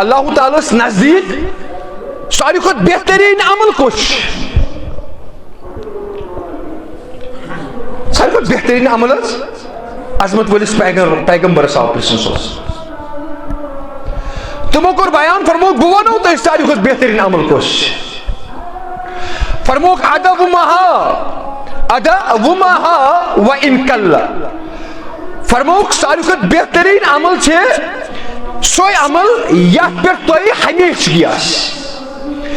اللہ تعالیٰ نزدیک ساری کھت بہترین عمل کچھ ساری کھت بہترین عمل عظمت ولس پیغمبر صاحب تمو کور بیان فرموک بہ ونو تہ ساری کھت بہترین عمل کچھ فرموک ادومها وان قل فرموک ساری کھت بہترین عمل چھے سوئی عمل یت پہ تھی ہمیشگی آس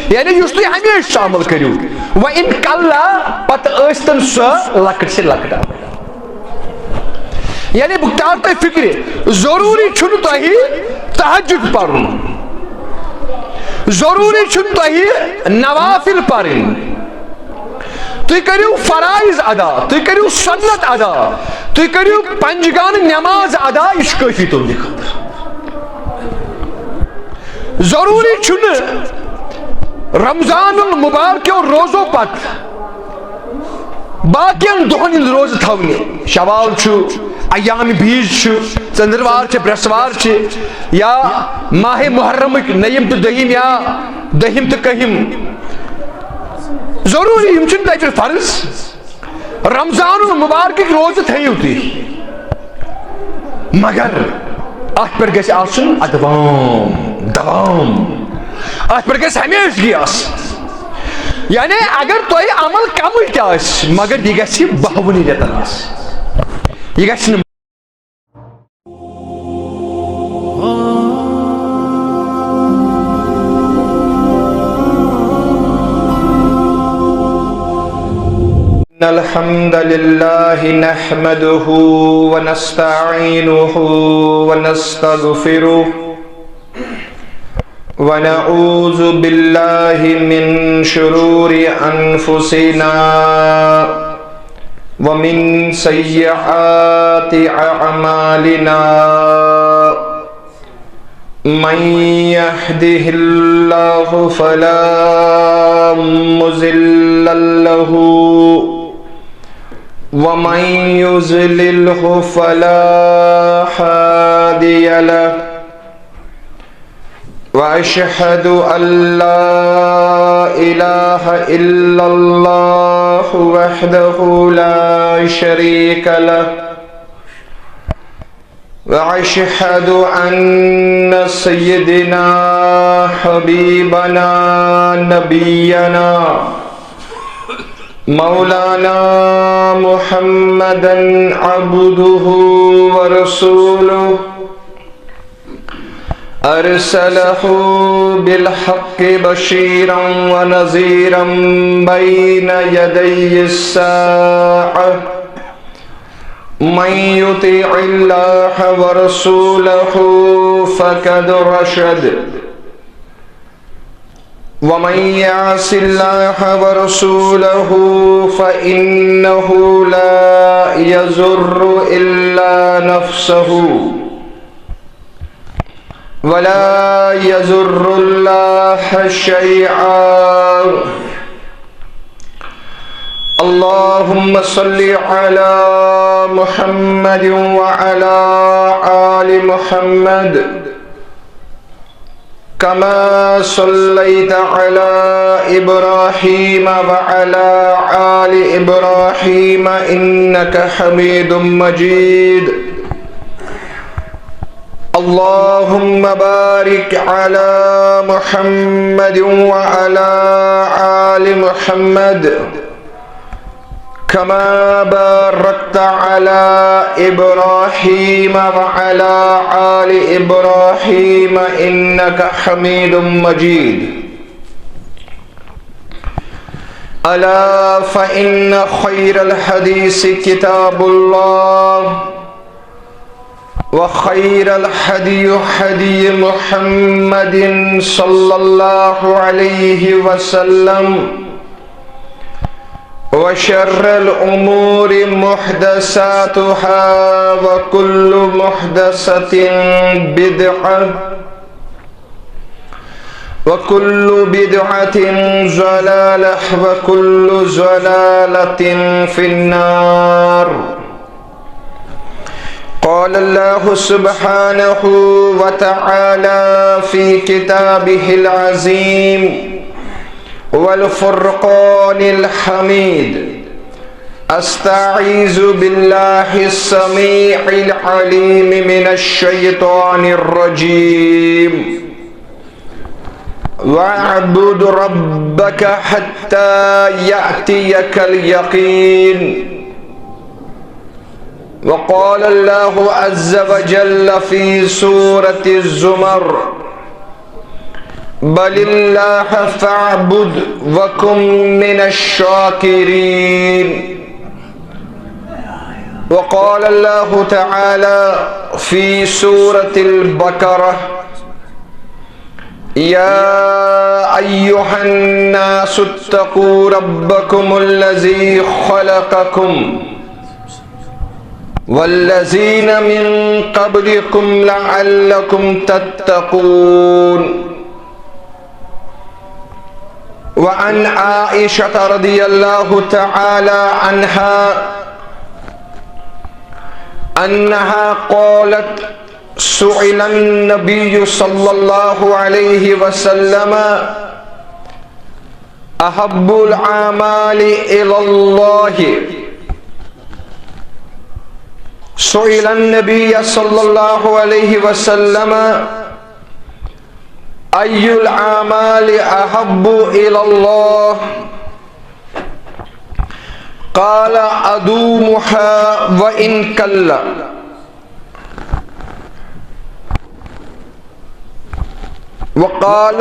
یعنی اس تھی ہمیشہ عمل کرو وَإِن قَلَّ پتہ ٲسۍتن سۄ لۄکٕٹ سے لۄکٕٹ عمل یعنی بہٕ تار تۄہہِ فکرِ ضروٗری چھُنہٕ تۄہہِ تہجد پرُن ضروٗری چھُنہٕ تۄہہِ نوافل پرٕنۍ تُہۍ کٔرِو فرائض ادا تُہۍ کٔرِو سنت ادا تُہۍ کٔرِو پنجگانہٕ نٮ۪ماز ادا یہِ چھُ کٲفی تُہنٛدِ خٲطرٕ ضروٗری چھُنہٕ رمضان المبارک روزو پت باقین دہن ہند روز تھونی شوال چھُ ایام بیج چھُ ژندروار چھِ برٛٮ۪سوار چھِ یا ماہ محرمک نیم تہٕ دٔہِم یا دٔہِم تہٕ کٔہِم ضروٗری یِم چھِنہٕ تۄہہِ پٮ۪ٹھ فرض رمضان المبارکٕکۍ روزٕ تھٲیِو تُہۍ مگر اتھ پٮ۪ٹھ گژھِ آسُن دوام اتھ پٮ۪ٹھ گژھِ ہمیشگی آسٕنۍ یعنی اگر تۄہہِ عمل کمٕے تہِ آسہِ مگر یہِ گژھِ 52 رٮ۪تن آسٕنۍ یہِ گژھِ نہٕ الحمد لله نحمده ونستعينه ونستغفره ونعوذ بالله من شرور أنفسنا ومن سيئات أعمالنا من يهده الله فلا مضل له ومن يضلله فلا هادي له وأشهد أن لا إله إلا الله وحده لا شريك له وأشهد أن سيدنا حبيبنا نبينا مولانا محمدا عبده ورسوله أرسله بالحق بشيرا ونذيرا بين يدي الساعة من يطيع الله ورسوله فقد رشد ومن يعص الله ورسوله فإنه لا يضر إلا نفسه ولا يضر الله شيئا اللهم صل على محمد وعلى آل محمد كما صليت على إبراهيم وعلى آل إبراهيم إنك حميد مجيد اللهم بارك على محمد وعلى آل محمد كما باركت على إبراهيم وعلى آل إبراهيم إنك حميد مجيد ألا فإن خير الحديث كتاب الله وخير الهدي هدي محمد صلى الله عليه وسلم وشر الأمور محدثاتها وكل محدثة بدعة وكل بدعة ضلالة وكل ضلالة في النار قال الله سبحانه وتعالى في كتابه العظيم والفرقان الحميد: استعيذ بالله السميع العليم من الشيطان الرجيم واعبد ربك حتى يأتيك اليقين. وقال الله عز وجل في سورة الزمر: بل الله فاعبد وكن من الشاكرين. وقال الله تعالى في سورة البقرة: يا أيها الناس اتقوا ربكم الذي خلقكم والذين من قبلكم لعلكم تتقون. وعن عائشة رضي الله تعالى عنها أنها قالت: سئل النبي صلى الله عليه وسلم: أحب الأعمال إلى الله؟ سئل النبي صلى الله عليه وسلم: أي الأعمال أحب إلى الله؟ قال: أدومها وإن كل. وقال: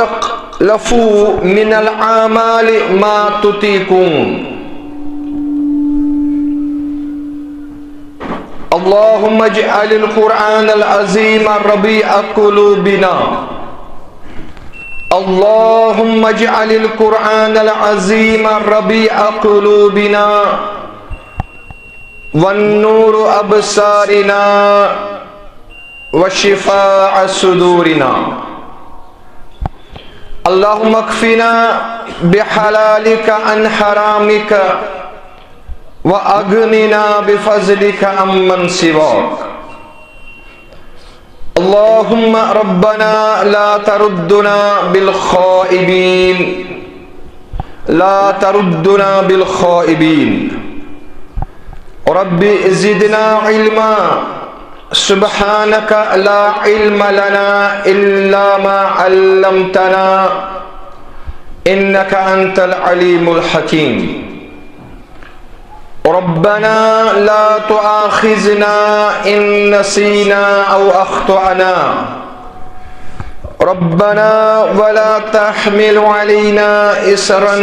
لفوا من الأعمال ما تطيقون. اللهم اجعل القرآن العظيم ربيع قلوبنا. اللهم اجعل القرآن العظيم ربيع قلوبنا والنور أبصارنا وشفاء صدورنا. اللهم اكفنا بحلالك عن حرامك وأغننا بفضلك عمن سواك. اللهم ربنا لا تردنا بالخائبين، لا تردنا بالخائبين. رب زدنا علما، سبحانك لا علم لنا إلا ما علمتنا إنك أنت العليم الحكيم. ربنا لا تؤاخذنا إن نسينا أو أخطأنا. ربنا ولا تحمل علينا إصرا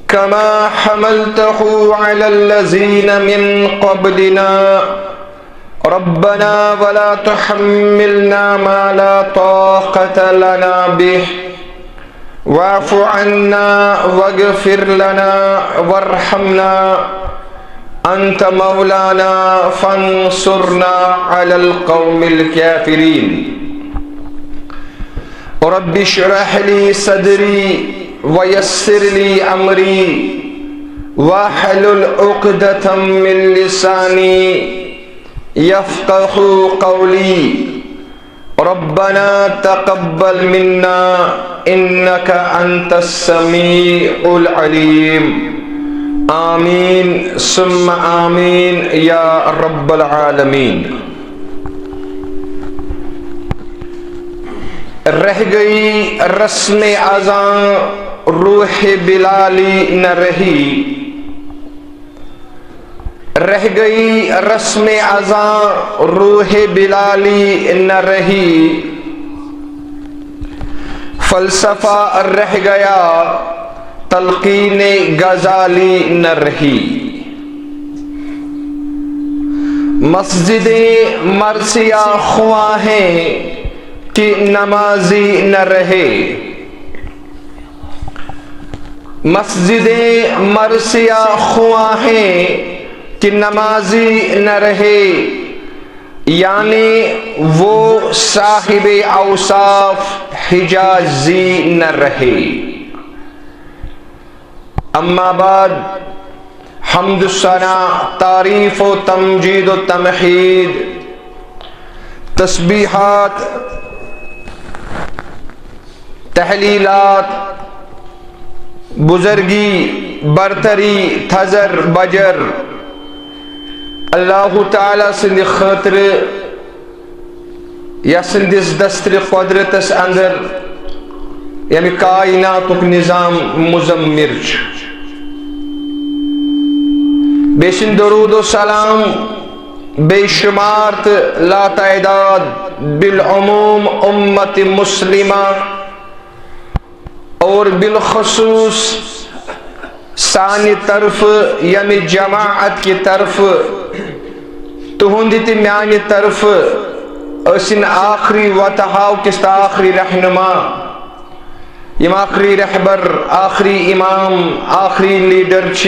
كما حملته على الذين من قبلنا. ربنا ولا تحملنا ما لا طاقة لنا به واعف عنا واغفر لنا وارحمنا أنت مولانا فانصرنا على القوم الكافرين. رب اشرح لي صدري ويسر لي أمري واحلل عقدة من لساني يفقه قولي. ربنا تقبل منا إنك أنت السميع العليم. آمين ثم آمين يا رب العالمین. رہ گئی رسم اذان روح بلالی نہ رہی، رہ گئی رسم اذان روح بلالی نہ رہی، فلسفہ رہ گیا تلقین غزالی نہ رہی، مسجد مرثیہ خواہیں کہ نمازی نہ رہے، مسجد مرثیہ خواہیں کہ نمازی نہ رہے، یعنی وہ صاحب اوصاف حجازی نہ رہے۔ اما بعد، حمد ثنا تعریف و تمجید و تمحید تسبیحات تحلیلات بزرگی برتری تھزر بجر اللہ تعالی سند خاطر یا سندس دستر قدرتس اندر یعنی کائناتک نظام مزمر بیشن درود و سلام بے شمارت لا تعداد بالعموم امت مسلمہ اور بالخصوص سانی طرف یعنی جماعت کی طرف تہندی میانی طرف اسن آخری وتحاو کس آخری رہنما یم آخری رہبر آخری امام آخری لیڈر چھ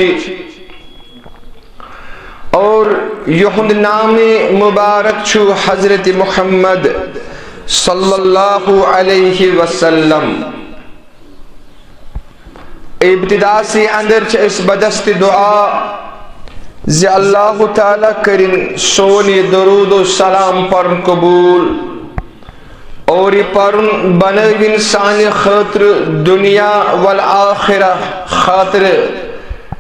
اور یہند نام مبارک چھو حضرت محمد صلی اللہ علیہ وسلم ابتدا سے اندر اس بدست دعا زی اللہ تعالی کرن سونی درود و سلام پر قبول اور یہ پرن بنوین سانی خاطر دنیا والآخرہ خاطر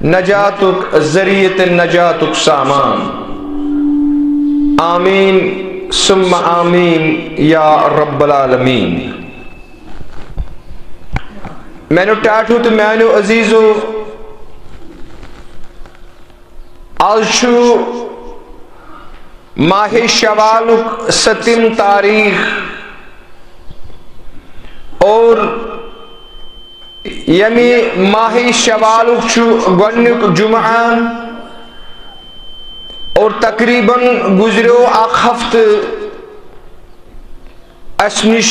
نجاتک ذریعت نجاتک سامان آمین ثم آمین یا رب العالمین. میں نے ٹاٹھو تو میں نے عزیزو آلشو ماہ شوالک 7 تاریخ اور یمی ماہ شوالک چھو گونک جمعہ اور تقریباً گزرو اخ ہفت اسنش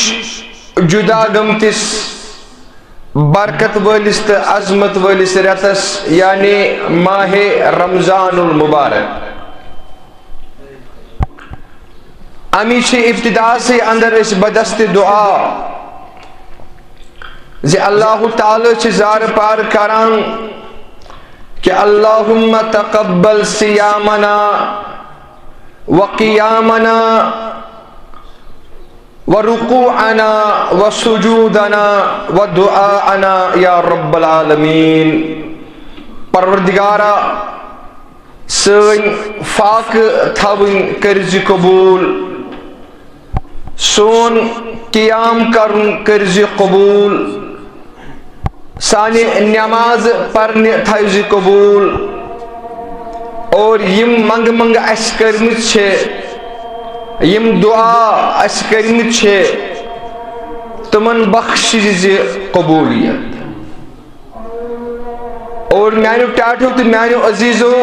جدا گمتس برکت ولس تو عظمت ولس رتس یعنی ماہ رمضان المبارک. امی سے ابتدا سے اندر اس بدست دعا زی اللہ تعالی سے زار پار کران کہ اللہم تقبل صیامنا وقیامنا ورکوعنا وسجودنا ودعاءنا یا رب العالمین. پروردگارا سن فاق تھاون کرزی قبول سون قیام کرن کرزی قبول سانی نماز پرن تھائزی قبول اور یم منگ منگ اس کرمت چھے یم دعا اس کرمت چھے تمن بخشیز قبولیت. اور میانو ٹاٹھو تو میانو عزیزو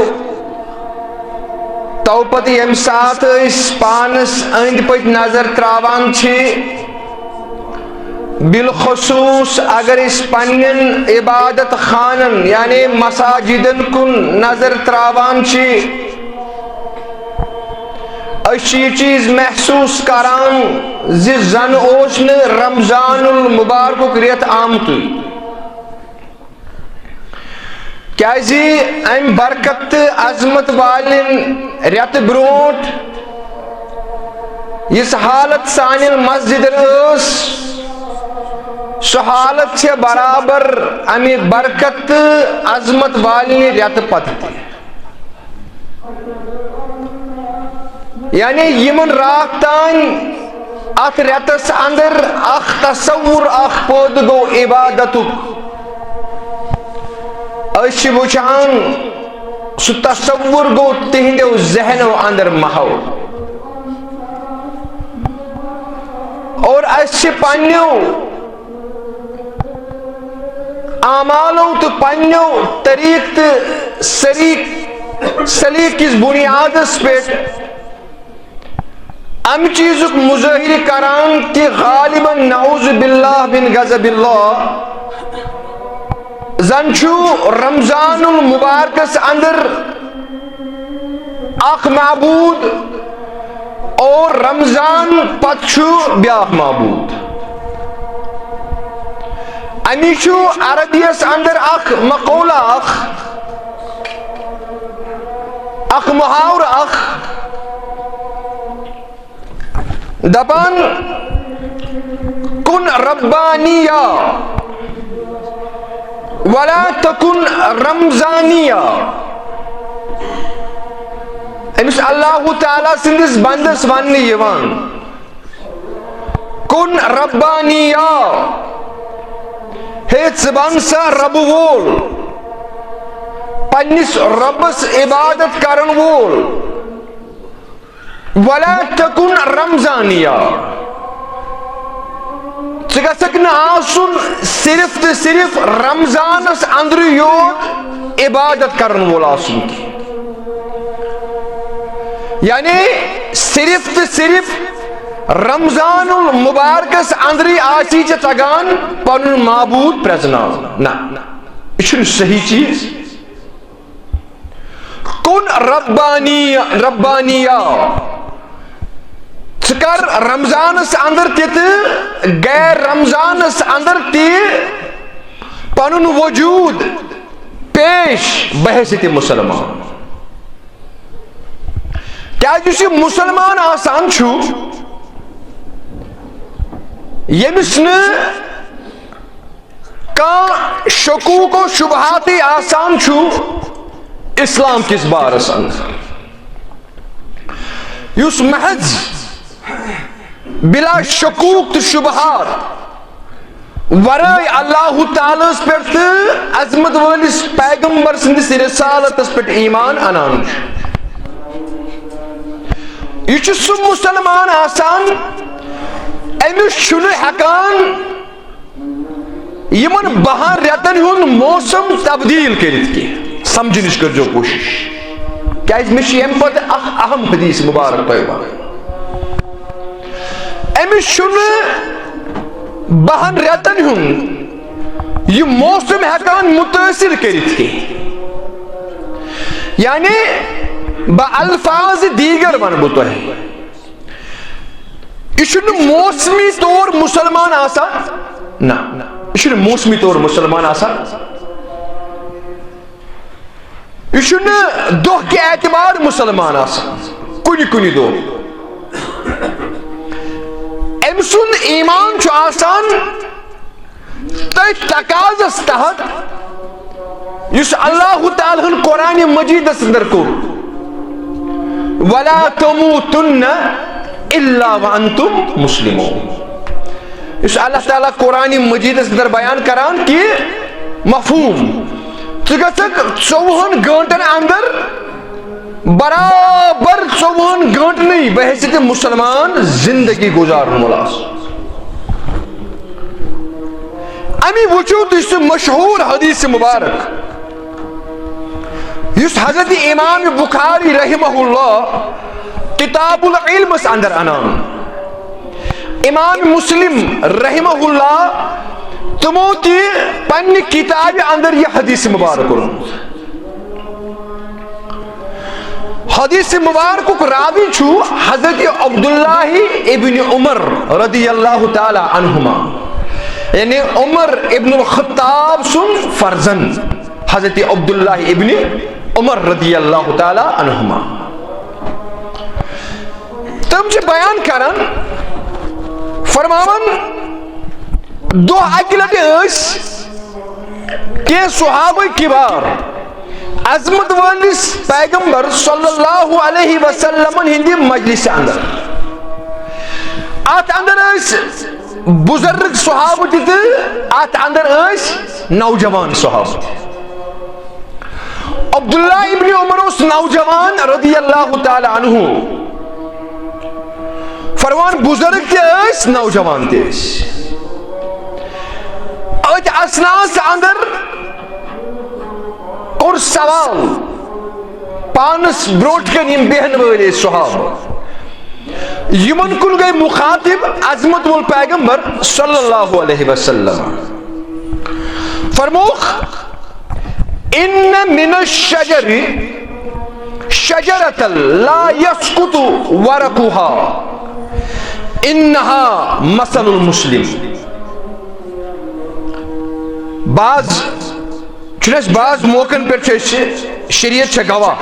توپت یم ساتھ اس پانس اند پت نظر تراوان چھے بالخصوص اگر اس پنن عبادت خانن یعنی مساجدن کن نظر تراوان چھے اچھی چیز محسوس کران زی زن اوشن رمضان المبارک ریت آمتو کیا زی ام برکت عظمت والن ریت بروٹ اس حالت سانل مسجد رس سو حالت سے برابر امی برکت عظمت والن ریت پتہ یعنی یمن راکتان ات ریتس اندر اخ تصور اخ پود گو عبادتک اچھ وچان سو تصور گو تہندو ذہنو اندر محو اور اچھ پنیو اعمالو تو پنیو طریق سلیق کس بنیادس پیٹ ام چیزک مظاہر کران کہ غالباً نعوذ باللہ بن غضب اللہ زنچو رمضان المبارکس اندر اخ معبود اور رمضان پتچو بیاخ معبود. امیشو عربیس اندر اخ مقولہ اخ اخ محاور اخ دپان کن ربانیہ ولا تکن رمضانیہ. امس اللہ تعالیٰ سندس بندس ون یوان کن ربانیہ ہے ژٕ سا رب وول پنس ربس عبادت کرن وول. ولا تکن رمضانیہ ژٕ گژھکھ نہٕ آسُن صرف تہٕ صرف رمضانس اندر یوت عبادت کرن وول آسُن کینٛہہ. یعنی صرف تہٕ صرف رمضان المبارکس اندری آسی ژےٚ تگان پنُن معبوٗد پرٛزناوُن. نہ یہ چھُنہٕ صحیح چیٖز. کن ربانیہ ژٕ کر رمضانس اندر تہِ غیر رمضانس اندر تہِ پنُن وجوٗد پیش بحیثیت مسلمان. کیازِ یُس یہِ مسلمان آسان چھُ ییٚمِس نہٕ کانٛہہ شکوٗک و شبہاتی آسان چھُ اسلام کس بارس اندر, یُس محض بلا شکوک تو شبہات ورائے اللہ تعالیٰ پہ عظمت ولس پیغمبر سندس رسالتس پہ ایمان انان. یہ سہ مسلمان آسان امس چھنہ ہیکان یمن 12 رٮ۪تن ہُنٛد موسم تبدیل کرت کی. سمجھنٕچ کرجو کوشش کیازِ مےٚ چھُ ییٚمہِ پتہٕ اکھ اہم حدیث مبارک تۄہہِ وَنُن. أمِس چھُنہٕ 12 رٮ۪تن ہُنٛد یہِ موسم ہٮ۪کان مُتٲثر کٔرِتھ کینٛہہ. یعنی الفاظ دیگر ونہٕ بہٕ تۄہہِ. یہِ چھُنہٕ موسمی طور مسلمان آسان. نہ یہِ چھُنہٕ موسمی طور مسلمان آسان. یہ چھُنہٕ دۄہ کہِ اعتبار مسلمان آسان کُنہِ کُنہِ دۄہ. أمۍ سُنٛد ایمان چھُ آسان تٔتھۍ تقاضس تحت یُس اللہ تعالیٰ ہن قرآن مجیدس اندر کوٚر. ولا تموتن الا وانتم مسلمون. یُس اللہ تعالیٰ قرآن مجیدس اندر بیان کران کہ مفہوم ژٕ گژھکھ 24 گٲنٛٹن اندر برابر 24 گٲنٛٹنٕے بحیثیت مسلمان زندگی گزارن وول آسُن. امی وٕچھو تُہۍ سُہ مشہوٗر حدیث مبارک یُس حضرت امام بخاری رحمہ اللہ کتاب العلمس اندر انان. امام مسلم رحمہ اللہ تمو تہِ پننہِ کتابہِ اندر یہ حدیث مبارک کوٚرمُت. حدیث مبارک راوی چھُ حضرت عبداللہ ابن عمر رضی اللہ تعالی عنہما, یعنی عمر ابن الخطاب سن فرزن حضرت عبداللہ ابن عمر رضی اللہ تعالی عنہما. تم چھِ بیان کران فرماون دۄہ اکہِ لٹہِ ٲسۍ کینٛہہ صحابہ کبار عظمت وٲلِس پیغمبر صلی اللہ علیہ وسلمن ہندِ مجلس اندر. اتھ اندر ٲسۍ بزرگ صحابہ تہِ تہٕ اتھ اندر ٲسۍ نوجوان صحابہ تہِ. عبداللہ ابن عمر اوس نوجوان رضی اللہ تعالی عنہ. فرمان بزرگ تہِ ٲسۍ نوجوان تہِ ٲسۍ. اتھ اسناس اندر کوٚر سوال پانس برونٛٹھ کن یم بیہن وٲلۍ ٲسۍ صحابہ. یمن کُن گٔے مخاطب عظمت وول پیغمبر صلی اللہ علیہ وسلم. فرموکھ ان من الشجر شجرة لا يسقط ورقها انها مثل المسلم. بعض موقعن پہ شریعت گواہ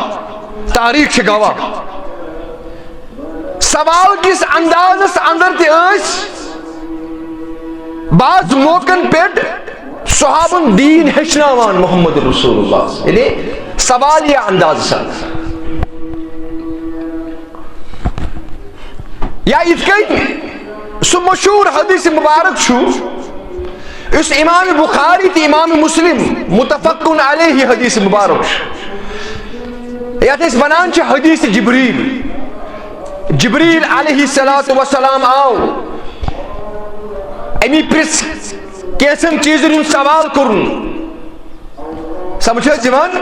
تاریخ سے گواہ سوال کس انداز اندر تس بعض موقعن پہ صحابن دین ہچناوان محمد رسول اللہ یعنی سوال یہ انداز یا اتھ سو مشہور حدیث مبارک چھو اس امام بخاری تی امام مسلم متفقن علیہ حدیث مبارک یا اس بنان چھ حدیث جبریل علیہ السلام آو امی پرس کیسن چیزن ہن سوال کرن سمجھے جوان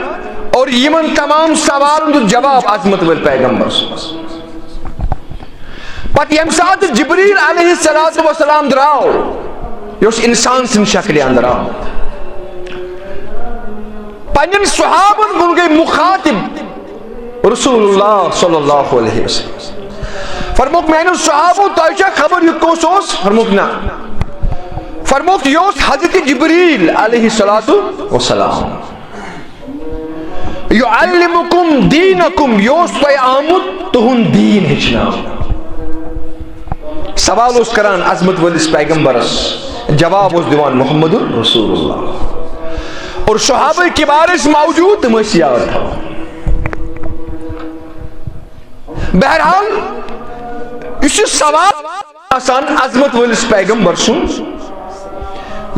اور یمن تمام سوالن دو جواب عظمت ول پیغمبر پت یم سات جبریل علیہ السلام دراو یوس انسان سن شکل اندر آمد پنن صحابن کن گئی مخاطب رسول اللہ صلی اللہ علیہ وسلم فرموک میں نے صحابو تائشہ خبر یہ کو سوس فرموک نا فرموک یوس حضرت جبریل علیہ السلام یعلمکم دینکم یوس پہ آمد تہن دین ہچنا سوال اس کران عظمت ولس پیغمبرس جواب اس دیوان محمد رسول اللہ اور صحابہ کبارس موجود مسیار تھا بہرحال اس سوال آسان عظمت ولس پیغمبر سن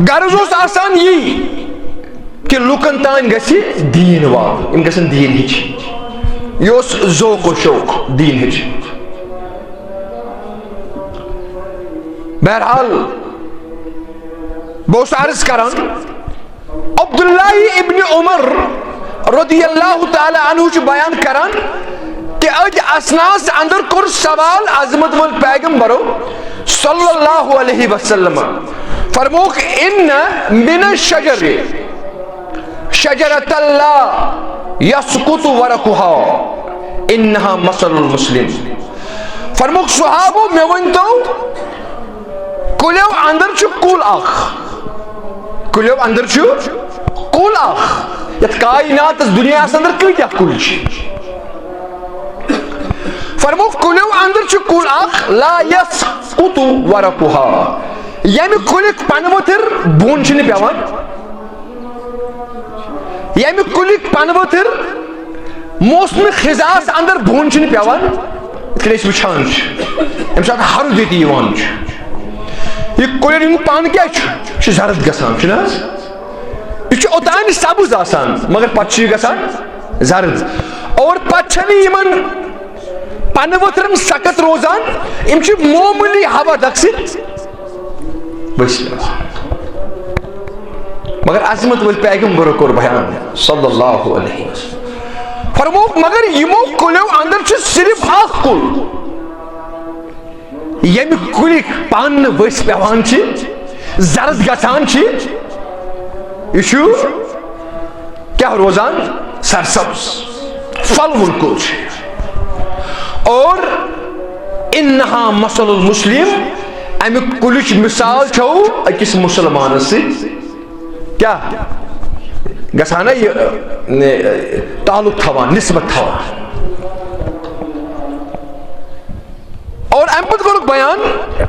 غرض اس آسان یہ کہ لوکن تان گسی دین وال ان گسن دین ہچ یوس ذوق و شوق دین ہچ بہرحال بہت عرض کران عبداللہ ابن عمر رضی اللہ تعالی عنہ چھ بیان کران کہ اج اسناس اندر کر سوال عظمت وال پیغمبرو صلی اللہ علیہ وسلم فرموک ان من الشجر شجرت اللہ یسقط ورقها انہا مثل المسلم فرموک صحابو میں ونتو کلیو اندر چھ کول اخ کلیو اندر چھ کول اخ یت کائنات اس دنیا اس اندر کیتیا کل چھ فرموک کلیو اندر چھ کول اخ لا یسقط ورقها یعنی کلیک پنوتر بون چھنی پیوان یعنی کلیک پنوتر موسم خزاس اندر بون چھنی پیوان کلیش وچھان چھ امشاد ہر دیتی یوان چھ یہ کلین پان کیا چھ زرد گسان چھ ناز یہ چھ اوتان سبز آسان مگر پچھ گسان زرد اور پچھنی یمن پنوترن سکت روزان ام چھ موملی ہوا دکست بس مگر عظمت وال پیغمبر کور بیان صلی اللہ علیہ وسلم فرموک مگر یمو کلیو اندر چھ صرف اخ کل یمی کلیک پان ویس پیوان چھ زرد گسان چھ یہ کیا روزان سرسبز پھل وول کل چھ اور انہا مثل المسلم امی کلچ مثال چھو اکس مسلمان سے کیا گسانا یہ تعلق تھوان نسبت تھوان اور امپت کرو بیان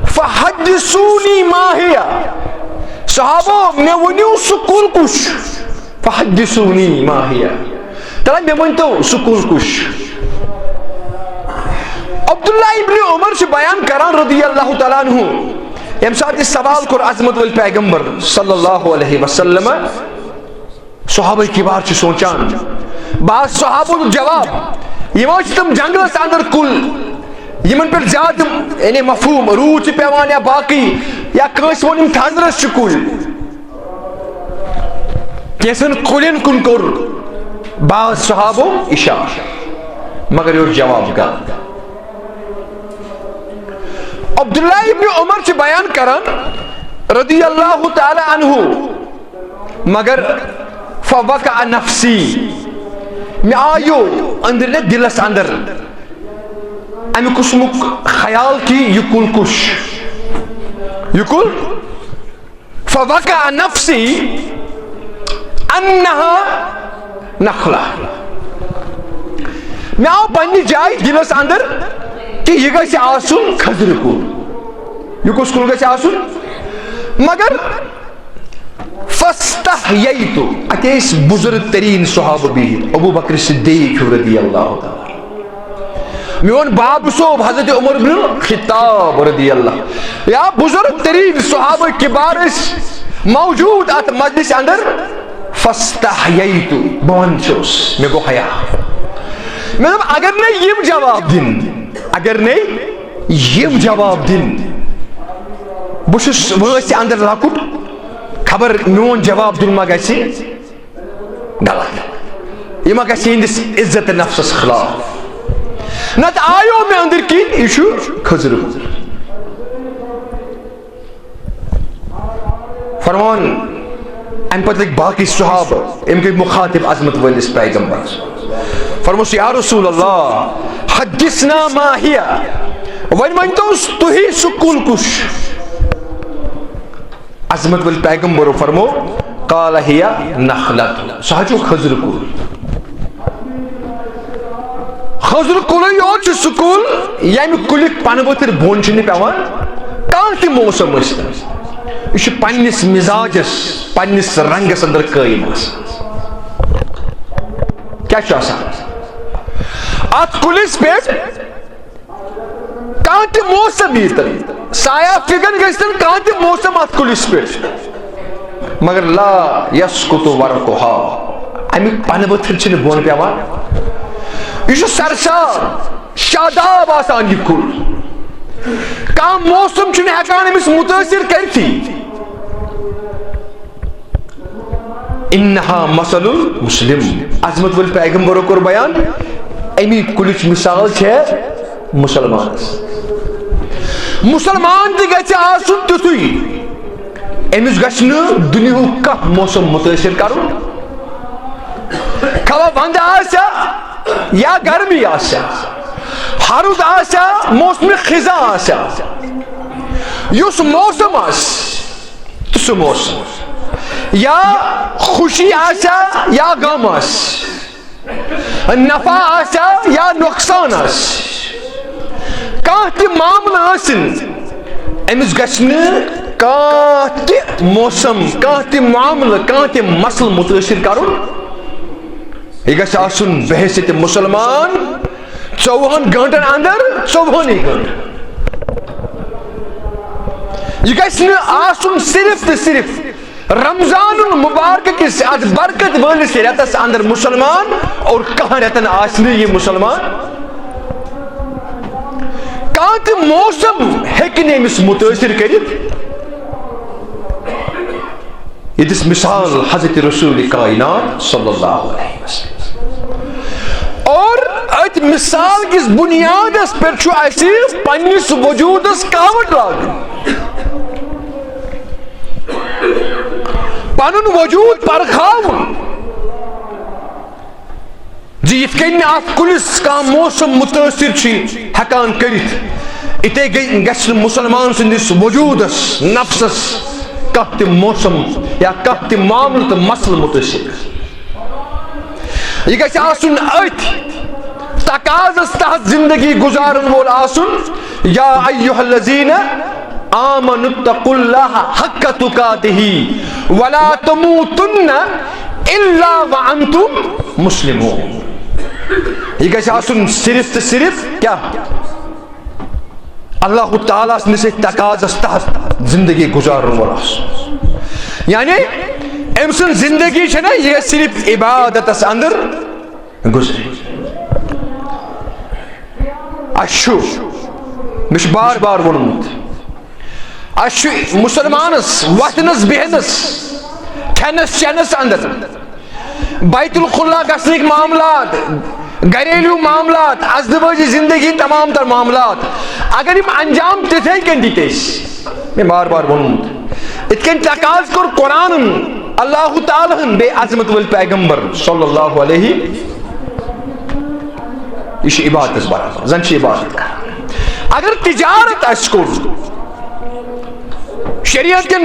فحدثونی ما ہیا صحابہ میں ونیو سکول کش فحدثونی ما ہیا تلا میں ونیو سکول کش عبداللہ ابن عمر سے بیان کران رضی اللہ تعالیٰ عنہ یم ساتھ اس سوال کر عظمت والپیغمبر صلی اللہ علیہ وسلم صحابہ کبار چھ سوچان بعض صحابہ جواب یہ موچ تم جنگل سے اندر کل یمن پر زیادہ یعنی مفہوم روح چھ پیوان یا باقی یا کنس ونیم تھندرس چھ کل کیسن کلین کن کر بعض صحابہ اشار مگر یہ جواب گا عبداللہ ابن عمر سے بیان کرن رضی اللہ تعالی عنہ مگر فوقع نفسی میں آیو اندر نے دلس اندر امی قسمک خیال کی یکل کش یکل فوقع نفسی انہا نخلہ میں آو پنی جائے دلس اندر کہ یہ گژھِ آسُن کھزرٕ کُل، یہ کُس کُل گژھِ آسُن؟ مگر فاستحییت، اتے بزرگ ترین صحابہ بہت، ابو بکر صدیق رضی اللہ تعالیٰ، میون باب صوب حضرت عمر بن الخطاب رضی اللہ، یا بزرگ ترین صحابہ کبار موجود ات مجلس اندر، فاستحییت، بون چھس، میں گو حیا، میں دب اگر نہیں یم جواب دن، اگر نہیں یم جواب دن، بشس وٲنٛسہِ اندر لۄکُٹ، خبر میون جواب دن ما گژھِ غلط، یہ ما گژھِ یہنٛدِس عزت نفسس خلاف، نت آیو میں اندر کی یہ چھُ کھزرٕ کُل۔ فرمان ام پتہ لگۍ باقی صحابہ، ام گٔے مخاطب عظمت وٲلِس پیغمبرس، فرموس یا رسول اللہ حدثنا ما ہی، وۄنۍ ؤنۍتوس تُہی سُہ کُل کُس چھُ؟ عظمت وٲلۍ پیغمبرو فرمو قال ہی نخلت، سُہ حظ چھُ کھزرٕ کُل۔ کھزرٕ کُلٕے یوت چھُ سُہ کُل ییٚمہِ کُلِکۍ پنہٕ ؤتھٕر بۄن چھِنہٕ پیوان کانٛہہ تہِ موسم ٲسِتن، یہ چھُ پننس مزاجس پننس رنگس اندر قٲیِم آسان۔ کیا چھُ آسان ات کُلِس پٮ۪ٹھ؟ کانٛہہ تہِ موسم ییٖتن، سایہ فِگن گٔژھتن کانٛہہ تہِ موسم ات کُلِس پٮ۪ٹھ، مگر لا یسقط ورقها، امیُک پنہٕ ؤتھٕر چھِنہٕ بۄن پیوان، یہ چھُ سرسار شاداب آسان یہ کُل، کانٛہہ موسم چھُنہٕ ہٮ۪کان أمِس مُتٲثر کٔرتھٕے۔ انہا مثل المسلم، عظمت وٲلۍ پیغمبرو کوٚر بیان امی کُلِچ مثال چھےٚ مُسلمانس، مُسلمان تہِ گژھِ آسُن تیُتھُے، أمِس گژھِ نہٕ دُنیہُک کانٛہہ موسم مُتٲثر کرُن، خبر ونٛدٕ آسیا یا گرمی آسیا، ہرُد آسیا موسم خزاں آسیا، یُس موسم آسہِ تہٕ سُہ موسم، یا خوشی آسیا یا غم آسہِ، نفع آسیا یا نۄقصان آسہِ، کانٛہہ تہِ معاملہٕ ٲسِن، أمِس گژھِ نہٕ کانٛہہ تہِ موسم، کانٛہہ تہِ معاملہٕ، کانٛہہ تہِ مسلہٕ مُتٲثر کرُن، یہ گژھِ آسُن بحیثیت مسلمان 24 گٲنٛٹن اندر 24 گٲنٛٹہٕ، یہ گژھِ نہٕ آسُن صرف تہٕ صرف رمضان المبارک کس اتھ برکت وٲلِس رٮ۪تس اندر مسلمان اور کانٛہہ رٮ۪تن آسہِ نہٕ یہِ مسلمان، کانٛہہ تہِ موسم ہیٚکہِ نہٕ أمِس مُتٲثر کٔرِتھ، ییٚتِس مثال حضرت رسول کائنات صلی اللہ علیہ وسلم، اور ات مثال کس بنیادس پٮ۪ٹھ چھُ اسہِ پننس وجوٗدس کاوٹ لاگٕنۍ، پنُن وجوٗد پرکھاوُن زِ یِتھ کٔنۍ نہٕ اتھ کُلِس کانٛہہ موسم مُتٲثر چھُ ہٮ۪کان کٔرِتھ، یِتھے کٔنۍ گژھِ نہٕ مُسلمان سٕنٛدِس وجوٗدس نفسس کانٛہہ تہِ موسم یا کانٛہہ تہِ معاملہٕ تہٕ مسلہٕ مُتٲثر، یہ گژھِ آسُن أتھۍ تقاضس تحت زندگی گزارن وول آسُن، یا ایھا الذین آمنوا اتقوا اللہ حق تقاتہ ولا تموتن الا وانتم مسلمون، یہ گژھِ آسُن صرف تہٕ صرف کیا اللہ تعالیٰ سٕنٛدِس تقاضس تحت زندگی گزارن وول آسُن، یعنی أمۍ سٕنٛز زندگی چھےٚ نہ یہِ گژھِ صرف عبادتس اندر گزرِ۔ اسہِ چھُ، مےٚ چھُ بار بار ووٚنمُت، اسہِ چھُ مسلمانس وتھنس بیہنس کھٮ۪نس چٮ۪نس اندر بیت الخلا گژھنٕکۍ معاملات، گھریلو معاملات، ازدواجی زندگی تمام تر معاملات اگر یم انجام تِتھے کٔنۍ دِتۍ أسۍ، مےٚ بار بار ووٚنمُت، یِتھ کٔنۍ تقاض کوٚر قرآنن اللہ تعالیٰ ہن بیٚیہِ عظمت وٲلۍ پیغمبر صلی اللہ علیہ، یہ چھُ عبادتس برابر، زن چھِ عبادت کران، اگر تجارت آسہِ کوٚر شریعت کٮ۪ن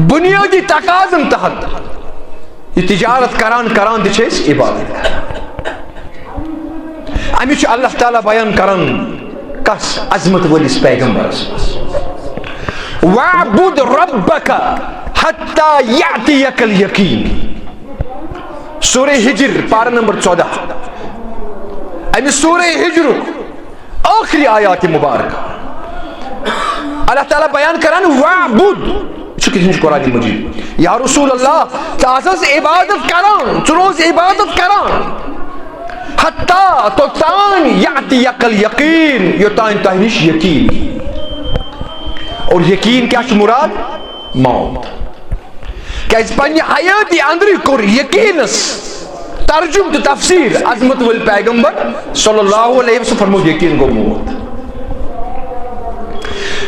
بنیٲدی تقاضن تحت، یہ تجارت کران کران تہِ چھِ أسۍ عبادت کران، امی اللہ تعالیٰ بیان کرن کس عظمت ولس پیغمبرس وَاعْبُدْ رَبَّكَ حَتَّى يَأْتِيَكَ الْيَقِينُ سورہ ہجر پارہ نمبر 14 امی سورہ ہجر آخری آیات مبارکہ اللہ تعالیٰ بیان کرن وَاعْبُدْ چکہ قرآن مجید یا رسول اللہ تاسس عبادت کران چروز عبادت کران حتی توتان یعطیک الیقین یوتان تہنش یقین اور یقین کیا مراد موت کہ اس پنی حیاتی اندری کور یقینس ترجم تو تفسیر عظمت وال پیغمبر صلی اللہ علیہ وسلم فرمود یقین گو موت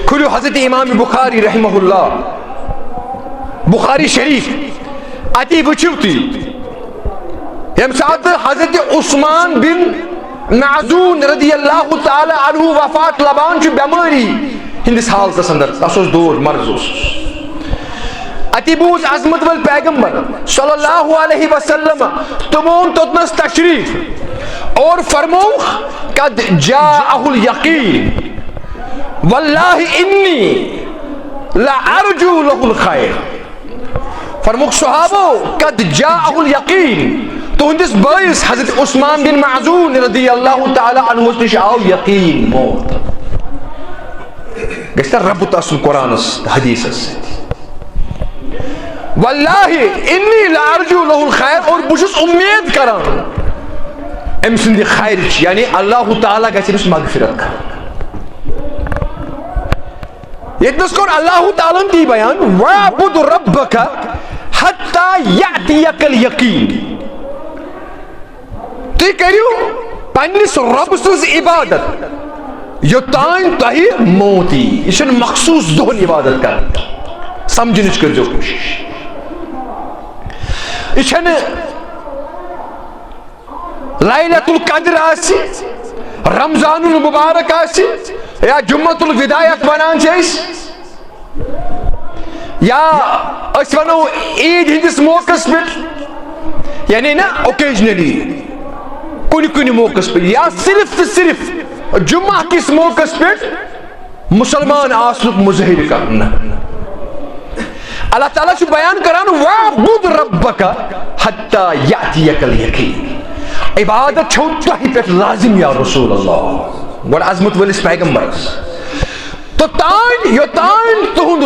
کھلو حضرت امام بخاری رحمہ اللہ بخاری شریف اتی وچوتی یم ساتھ حضرت عثمان بن معزون رضی اللہ تعالی عنہ وفات لبان چو بیماری ہندس حالت اندر اسوس دور مرض اتی بوز عظمت وال پیغمبر صلی اللہ علیہ وسلم تمون توتنس تشریف اور فرموخ قد جاءہ الیقین واللہ انی لا ارجو له الخیر فرموخ صحابو قد جاءہ الیقین تو ہندس باعث حضرت عثمان بن معزون رضی اللہ تعالی عنہ نش آو یقین موت گشتہ رب تاسن قرآن حدیث واللہ انی لا ارجو له الخیر اور بشس امید کران ام سندی خیر یعنی اللہ تعالی گژھِ مغفرت کران یتنس کور اللہ تعالی تی بیان وَاعْبُدْ رَبَّكَ حَتَّى يَأْتِيَكَ الْيَقِينُ تُہۍ کٔرِو پننس رب سٕنٛز عبادت یوتان تۄہہِ موت یی یہ چھُنہٕ مخصوص دۄہن عبادت کران سمجھنٕچ کٔرۍزیو کوٗشش یہ چھنہٕ لیلۃ القدر آسہِ رمضان المبارک آسہِ یا جمعۃ الوداع یتھ ونان چھِ أسۍ یا أسۍ ونو عید ہندس موقعس پٮ۪ٹھ یعنی نا اوکیجنلی کُنہِ کُنہِ موقعس پٮ۪ٹھ یا صرف تہٕ صرف جمعہ کس موقعس پٮ۪ٹھ مسلمان آسنُک مظٲہرٕ کرُن اللہ تعالیٰ چھُ بیان کران وَاعْبُدْ رَبَّكَ حَتَّى يَأْتِيَكَ الْيَقِينُ عبادت چھو تۄہہِ پٮ۪ٹھ لازم یا رسول اللہ گوڑ عظمت وٲلِس پیغمبرس توٚتانۍ یوٚتانۍ تُہُنٛد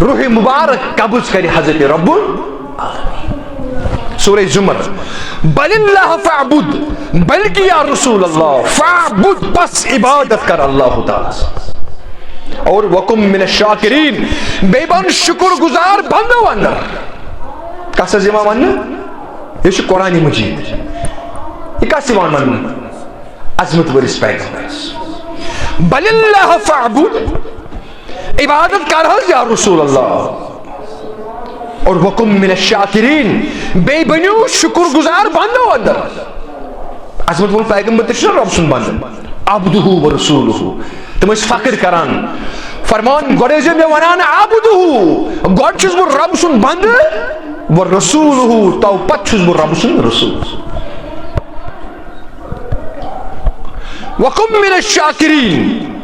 روح مبارک قبض کرِ حضرت رب سورہ زمر بل اللہ فاعبد بلکہ یا رسول اللہ فاعبد بس عبادت کر اللہ تعالی اور وکم من الشاکرین بے بن شکر گزار بندو اندر کس زمان ون یہ قرآن مجید یہ کس زمان ون عظمت ورس پیغمبرس بل اللہ فاعبد عبادت کر یا رسول اللہ اور وکم من الشاکرین بے بنیو شکر گزار بندو اندر عظمت ول پیغمبر تشن رب سن بند عبدہ و رسولہ تم اس فخر کران فرمان گوڑے میں ونان عبدہ گوڑ چھس بو رب سن بند و رسولہ تو پت چھس بو رب سن رسول وکم من الشاکرین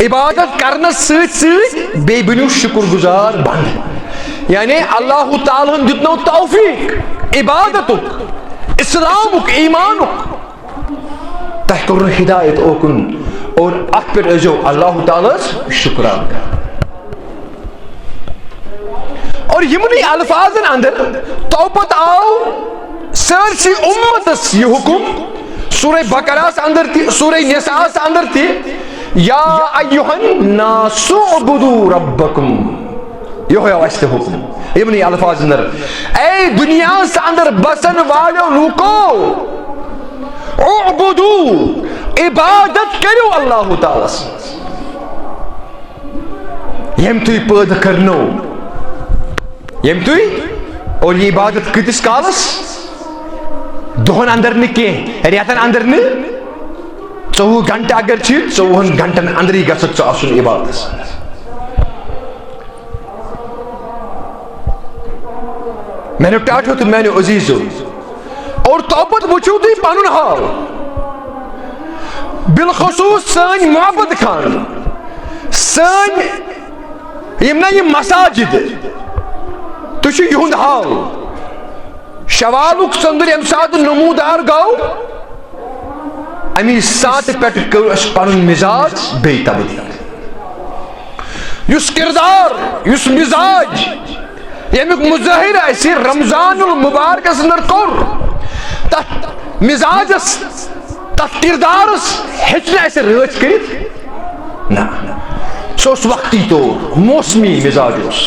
عبادت کرنا سۭتۍ سۭتۍ بے بنیو شکر گزار بند یعنی اللہ تعالیٰ دتنو توفیق عبادتک اسلامک ایمانک تہ کرو ہدایت اوکن اور ات پر ازو اللہ تعالیٰ شکران کر اور یمنی الفاظن اندر توپت آو سرسی امتس یہ حکم سورہ بقرہ اندر تھی سورہ نساء اندر تھی یا ایوہ الناس اعبدوا ربکم یہ ہویا واسطے حکم یمنی الفاظ اندر اے دنیا سے اندر بسن والو لوکو اعبدو عبادت کرو اللہ تعالیٰ یم توی پید کرنو یم توی اور یہ عبادت کتس کالس دہن اندر نکی ریتن اندر نی 24 گھنٹہ اگر چھ 24 گھنٹن اندر ہی گژھت ژٕ آسُن عبادتس میں نے ٹاٹھو تو میں نے عزیزو اور توبت وچھو تھی پانون حال بالخصوص سن محبت خان سن یہ مساجد تھی یہ حال شوالک ژندر یم سات نمودار گو امی سات پہ پن مزاج بی تبدیل اس کردار اس مزاج یمیک مظاہر اسی رمضان المبارکس اندر کور تت مزاجس تت کردارس ہیچن ایسے رچ کرت نا سو وقتی طور موسمی مزاج اس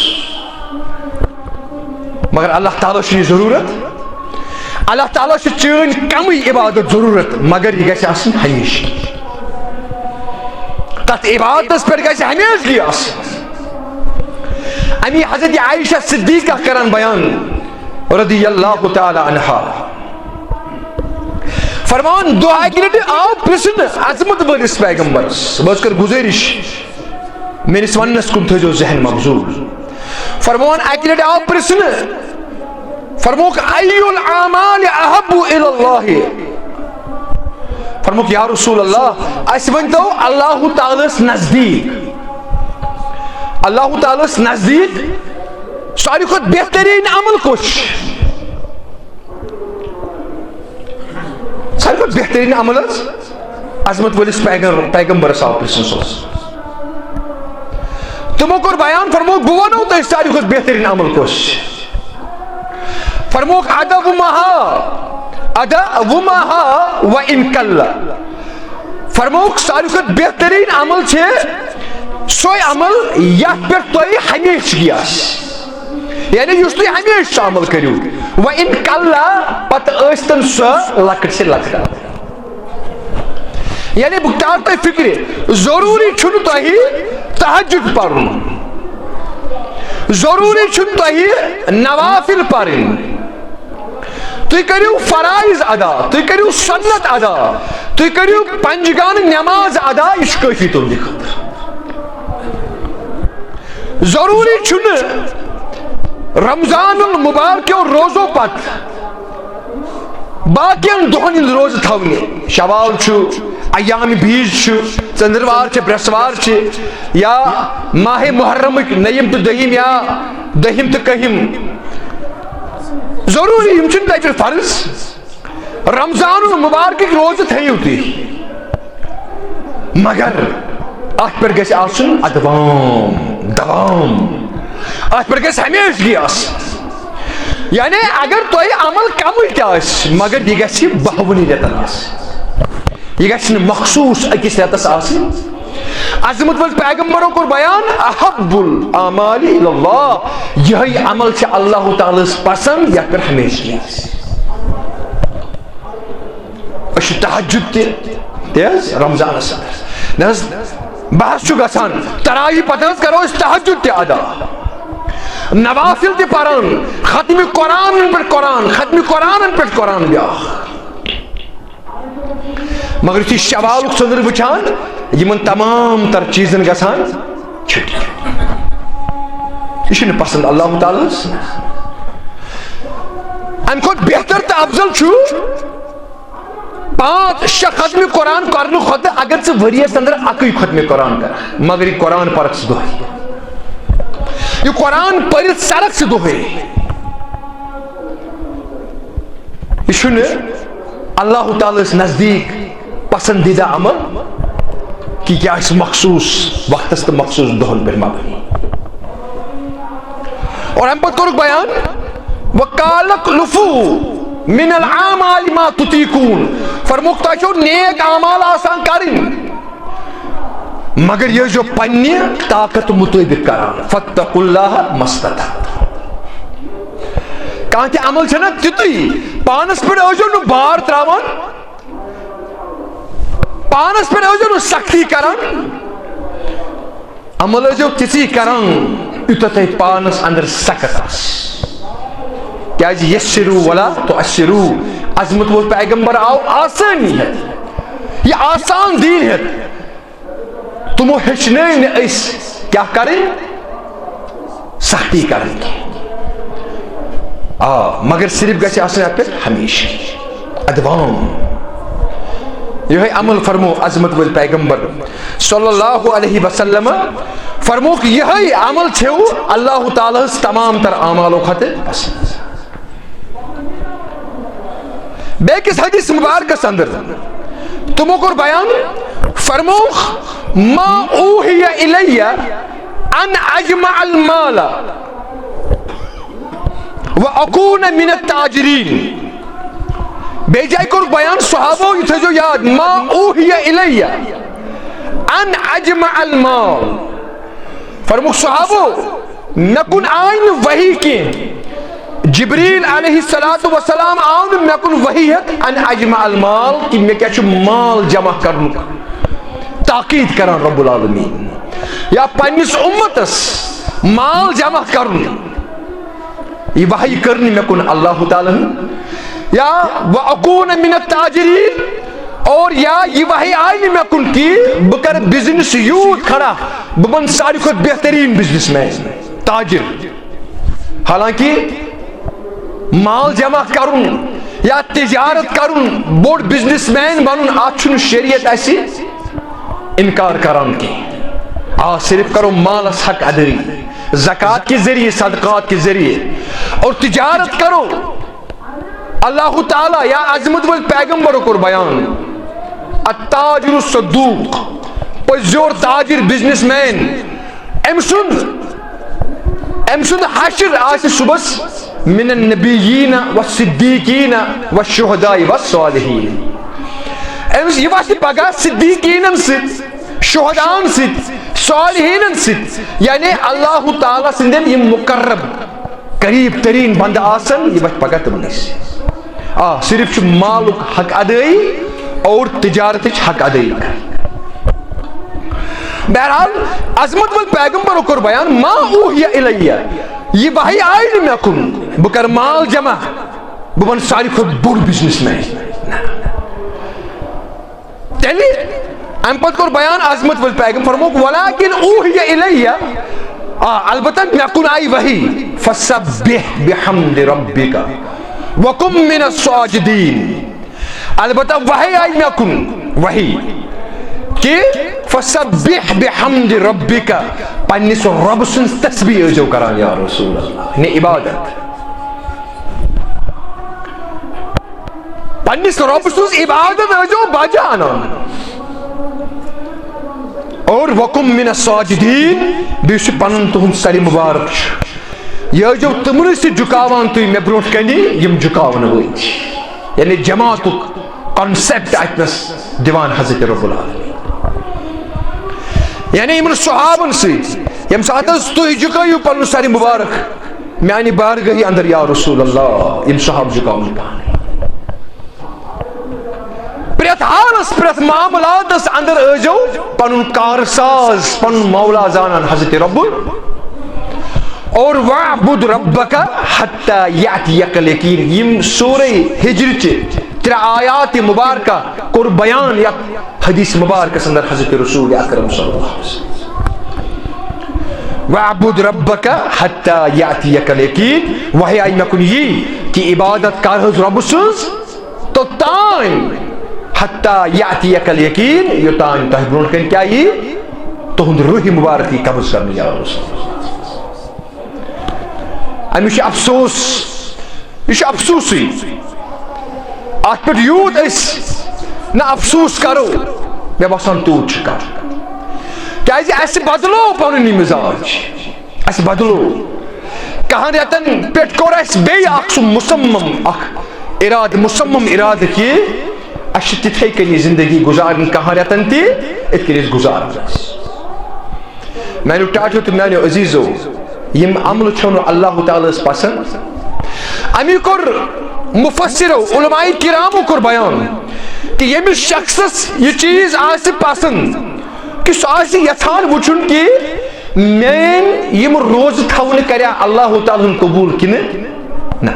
مگر اللہ تعالیٰ چھ ضرورت اللہ تعالیٰ چین کم عبادت ضرورت مگر یہ گژھِ آسن ہمیشہ تت عبادت پہ گژھِ ہمیشگی آسن امی حضرت عائشہ صدیقہ کران بیان رضی اللہ تعالی عنہا فرمان دعا گرد آو پرسن عظمت ورس پیغمبرس بس کر گزارش میرے ونس کن تھو ذہن مبزول فرمان اکلٹ آو پرسن فرموک ای العامال احب الى اللہ فرموک یا رسول اللہ اس ونتو اللہ تعالی نزدیک اللہ تعالی نزدیک ساری خود بہترین عمل کچھ ساری خود بہترین عمل عظمت ولس پیغمبر صاحب پرسن تمو کور بیان فرموک بہ ونو تہ ساری خود بہترین عمل کچھ فرموک ادومها وان قل فرموک ساری خود بہترین عمل چھے سوئی عمل یت پہ تھی ہمیشگی آس یعنی اس تھی ہمیشہ عمل کرو وان قل پتہ ٲسۍتن سۄ لکٹ سے لکٹ یعنی بہ تار تھی فکر ضروری چھُنہٕ تۄہہِ تہجد پرن ضروری چھُنہٕ تۄہہِ نوافل پرن تُہۍ کٔرِو فرائض ادا تُہۍ کٔرِو سنت ادا تُہۍ کٔرِو پنجگان نماز ادا یہ چھُ کٲفی تُہنٛدِ خٲطرٕ ضروری چھُنہٕ رمضان المبارکیو روزو پت باقین دۄہن ہٕنٛدۍ روزٕ تھاونہِ شوال چھُ ایام بیج چھُ ژٔنٛدٕروار چھِ برٛٮ۪سوار چھِ یا ماہ محرمٕکۍ نٔیِم تہٕ دٔہِم یا دٔہِم تہٕ کٔہِم ضروری یم چھنہٕ تتہِ فرض رمضان المبارکٕکۍ روزٕ تھٲیِو تُہۍ مگر اتھ پٮ۪ٹھ گژھِ آسُن دوام اتھ پٮ۪ٹھ گژھِ ہمیشگی آسٕنۍ یعنی اگر تۄہہِ عمل کمٕے تہِ آسہِ مگر یہِ گژھِ 52 رٮ۪تن آسٕنۍ یہ گژھِ نہٕ مخصوص أکِس رٮ۪تس آسٕنۍ عظمت ول پیغمبرو کوٚر بیان احب الاعمال الی اللہ یہی عمل چھِ اللہ تعالیٰ پسند یتھ پٮ۪ٹھ ہمیشگی آسہِ أسۍ چھِ تہجد تہِ حظ رمضانس اندر نہ حظ بحث چھُ گژھان تراوی پتہٕ حظ کرو أسۍ تہجد تہِ ادا نوافل تہِ پران ختمِ قرآنن پٮ۪ٹھ قرآن ختمِ قرآنن پٮ۪ٹھ قرآن بیاکھ مگر یُتھُے شوالُک ژٔنٛدٕر وٕچھان یمن تمام تر چیزن گژھان چھُٹی یہ چھُنہٕ پسند اللہ تعالیٰ امہِ کھۄتہٕ بہتر تہٕ افضل چھُ 5-6 ختمِ قرآن کرنہٕ کھۄتہٕ اگر ژٕ ؤریس اندر اکٕے ختمِ قرآن کرکھ مگر یہ قرآن پرکھ ژٕ دۄہے یہ قرآن پٔرِتھ سرکھ ژٕ دۄہے یہ چھُنہٕ اللہ تعالیٰ نزدیک پسندیدہ عمل کہ کیا اس مخصوص وقت تہٕ مخصوص دۄہن پٮ۪ٹھ مگر اور امہِ پتہٕ کوٚرُکھ بیان وقالک لفو من العامال ما تطیقون فرموک تۄہہِ چھو نیک اعمال آسان کرٕنۍ مگر یہ جو پننہِ طاقت مطٲبق کران فاتقوا اللہ ما استطعتم کانٛہہ تہِ عمل چھُنہ تیُتُے پانس پٮ۪ٹھ ٲسۍزیو نہٕ بار تراوان پانس پٮ۪ٹھ ٲسۍزیو نہٕ سختی کران عمل ٲسۍزیو تِژی کران یوٗتاہ تۄہہِ پانس اندر سخت آسہِ کیازِ یسرو ولا تعسرو عظمت وول پیغمبر آو آسٲنی ہٮ۪تھ یہِ آسان دیٖن ہٮ۪تھ تِمو ہیٚچھنٲے نہٕ أسۍ کیاہ کرٕنۍ سختی کرٕنۍ مگر صرف گژھِ آسٕنۍ اتھ پٮ۪ٹھ ہمیشہ ادوام یہ عمل فرمو عظمت ول پیغمبر صلی اللہ علیہ وسلم فرموک یہ عمل چھو اللہ تعالیٰ تمام تر اعمالو کھتے پسند. بیکس حدیث مبارکس اندر تمو کور بیان فرموک ما اوحی الی ان اجمع المال واکون من التاجرین. بے جائے کور بیان صحابہ یہ تھے جو یاد ما اوحی الی ان اجمع المال. فرموک صحابہ نکن آئین وحی کی جبریل علیہ السلام آن مکن وحی ہے ان اجمع المال کہ میں کیا چھو مال جمع کرن تاقید کرن رب العالمین یا پنیس امتس مال جمع کرن یہ وحی کرنی مکن اللہ تعالیٰ یا وَأَكُونَ مِنَ التَّاجِرِينَ اور یا یہ وحی آئی مکن کی بکر بزنس یوت کھڑا ببن ساری خود بہترین بزنس میں تاجر. حالانکہ مال جمع کرن یا تجارت کرن بوڑ بزنس مین بنن آچھن شریعت ایسی انکار کران کی. صرف کرو مال حق ادری زکوٰۃ کے ذریعے صدقات کے ذریعے اور تجارت کرو. اللہ تعالیٰ یا عظمت ول پیغمبر کو بیان التاجر الصدوق پزور تاجر بزنس مین ام سند حشر آس صبح من النبیین والصدیقین والشہداء والصالحین. یہ واسطہ پگہ صدیقین ست شہدان ست صالحین ست یعنی اللہ تعالیٰ سندن یہ مقرب قریب ترین بند آسن یہ واسطہ پگہ تمہیں صرف مالک حق ادائی اور تجارت حق ادائی. بہرحال عظمت ول پیغمبر کور بیان ما اوحی الی یہ وحی آئی میں کن بکر مال جمع ببن ساری خود بڑ بزنس میں تیلی ام پت کور بیان عظمت ول پیغمبر فرموک ولیکن اوحی الی البتہ میں کن آئی وحی فسبح بحمد ربک وَقُمْ مِنَ السَّاجِدِينَ. البتہ وحی آئی میں کن وحی کہ فَسَبِّحْ بِحَمْدِ رَبِّكَ پنیس رب سن تسبیح جو کران یا رسول اللہ نے عبادت پنیس رب سن عبادت جو بجانا اور وَقُمْ مِنَ السَّاجِدِينَ بیش پنن تہن سری مبارک یہ جو تمہیں سے جھکاوان تو میں بروٹ کنی یم جھکاون ہوئی یعنی جماعت کنسپٹ اتنس دیوان حضرت رب العالمین یعنی امن صحابن سے یم ساتھ تو جھکایو پن ساری مبارک میانی بارگاہی اندر یا رسول اللہ یم صحاب جھکاون پانے پریت حالس پریت معاملاتس اندر اجو پن کارساز پن مولا زانان حضرت رب اور وعبد ربک حتی یأتیک الیقین. یم سورہ ہجر چے ترے آیات مبارکہ کور بیان یا حدیث مبارکہ اندر حضرت رسول اکرم صلی اللہ علیہ وسلم وعبد ربک حتی یأتیک الیقین. وحی آئی میں کن یہ کہ عبادت کار حضر رب سنز تو تائم حتی یأتیک الیقین یہ تائم تحبرون کن کیا یہ تو ہند روح مبارکی قبض کرنے یا رسول اللہ. امیش افسوس یہ افسوسی ات پہ یوت اس نہ افسوس کرو میں باسان توت کر کیازِ اس بدلو پنن مزاج اس بدلو کہاں ریتن پیٹ کور اس بے اخ مصمم اخ اراد مصمم اراد کی اش تتھے کنی زندگی گزارن کہاں ریتن تی ات کنی گزارن میں نے ٹاٹو تو میں نے عزیزو یم عمل چھونو اللہ تعالیٰ اس پسند امی کر مفسرو علماء کرامو کر بیان کہ یہ شخص یہ چیز آسی پسند کہ سو آسی یتھان وچھن کی مین یم روز تھون کریا اللہ تعالیٰ قبول کنے نا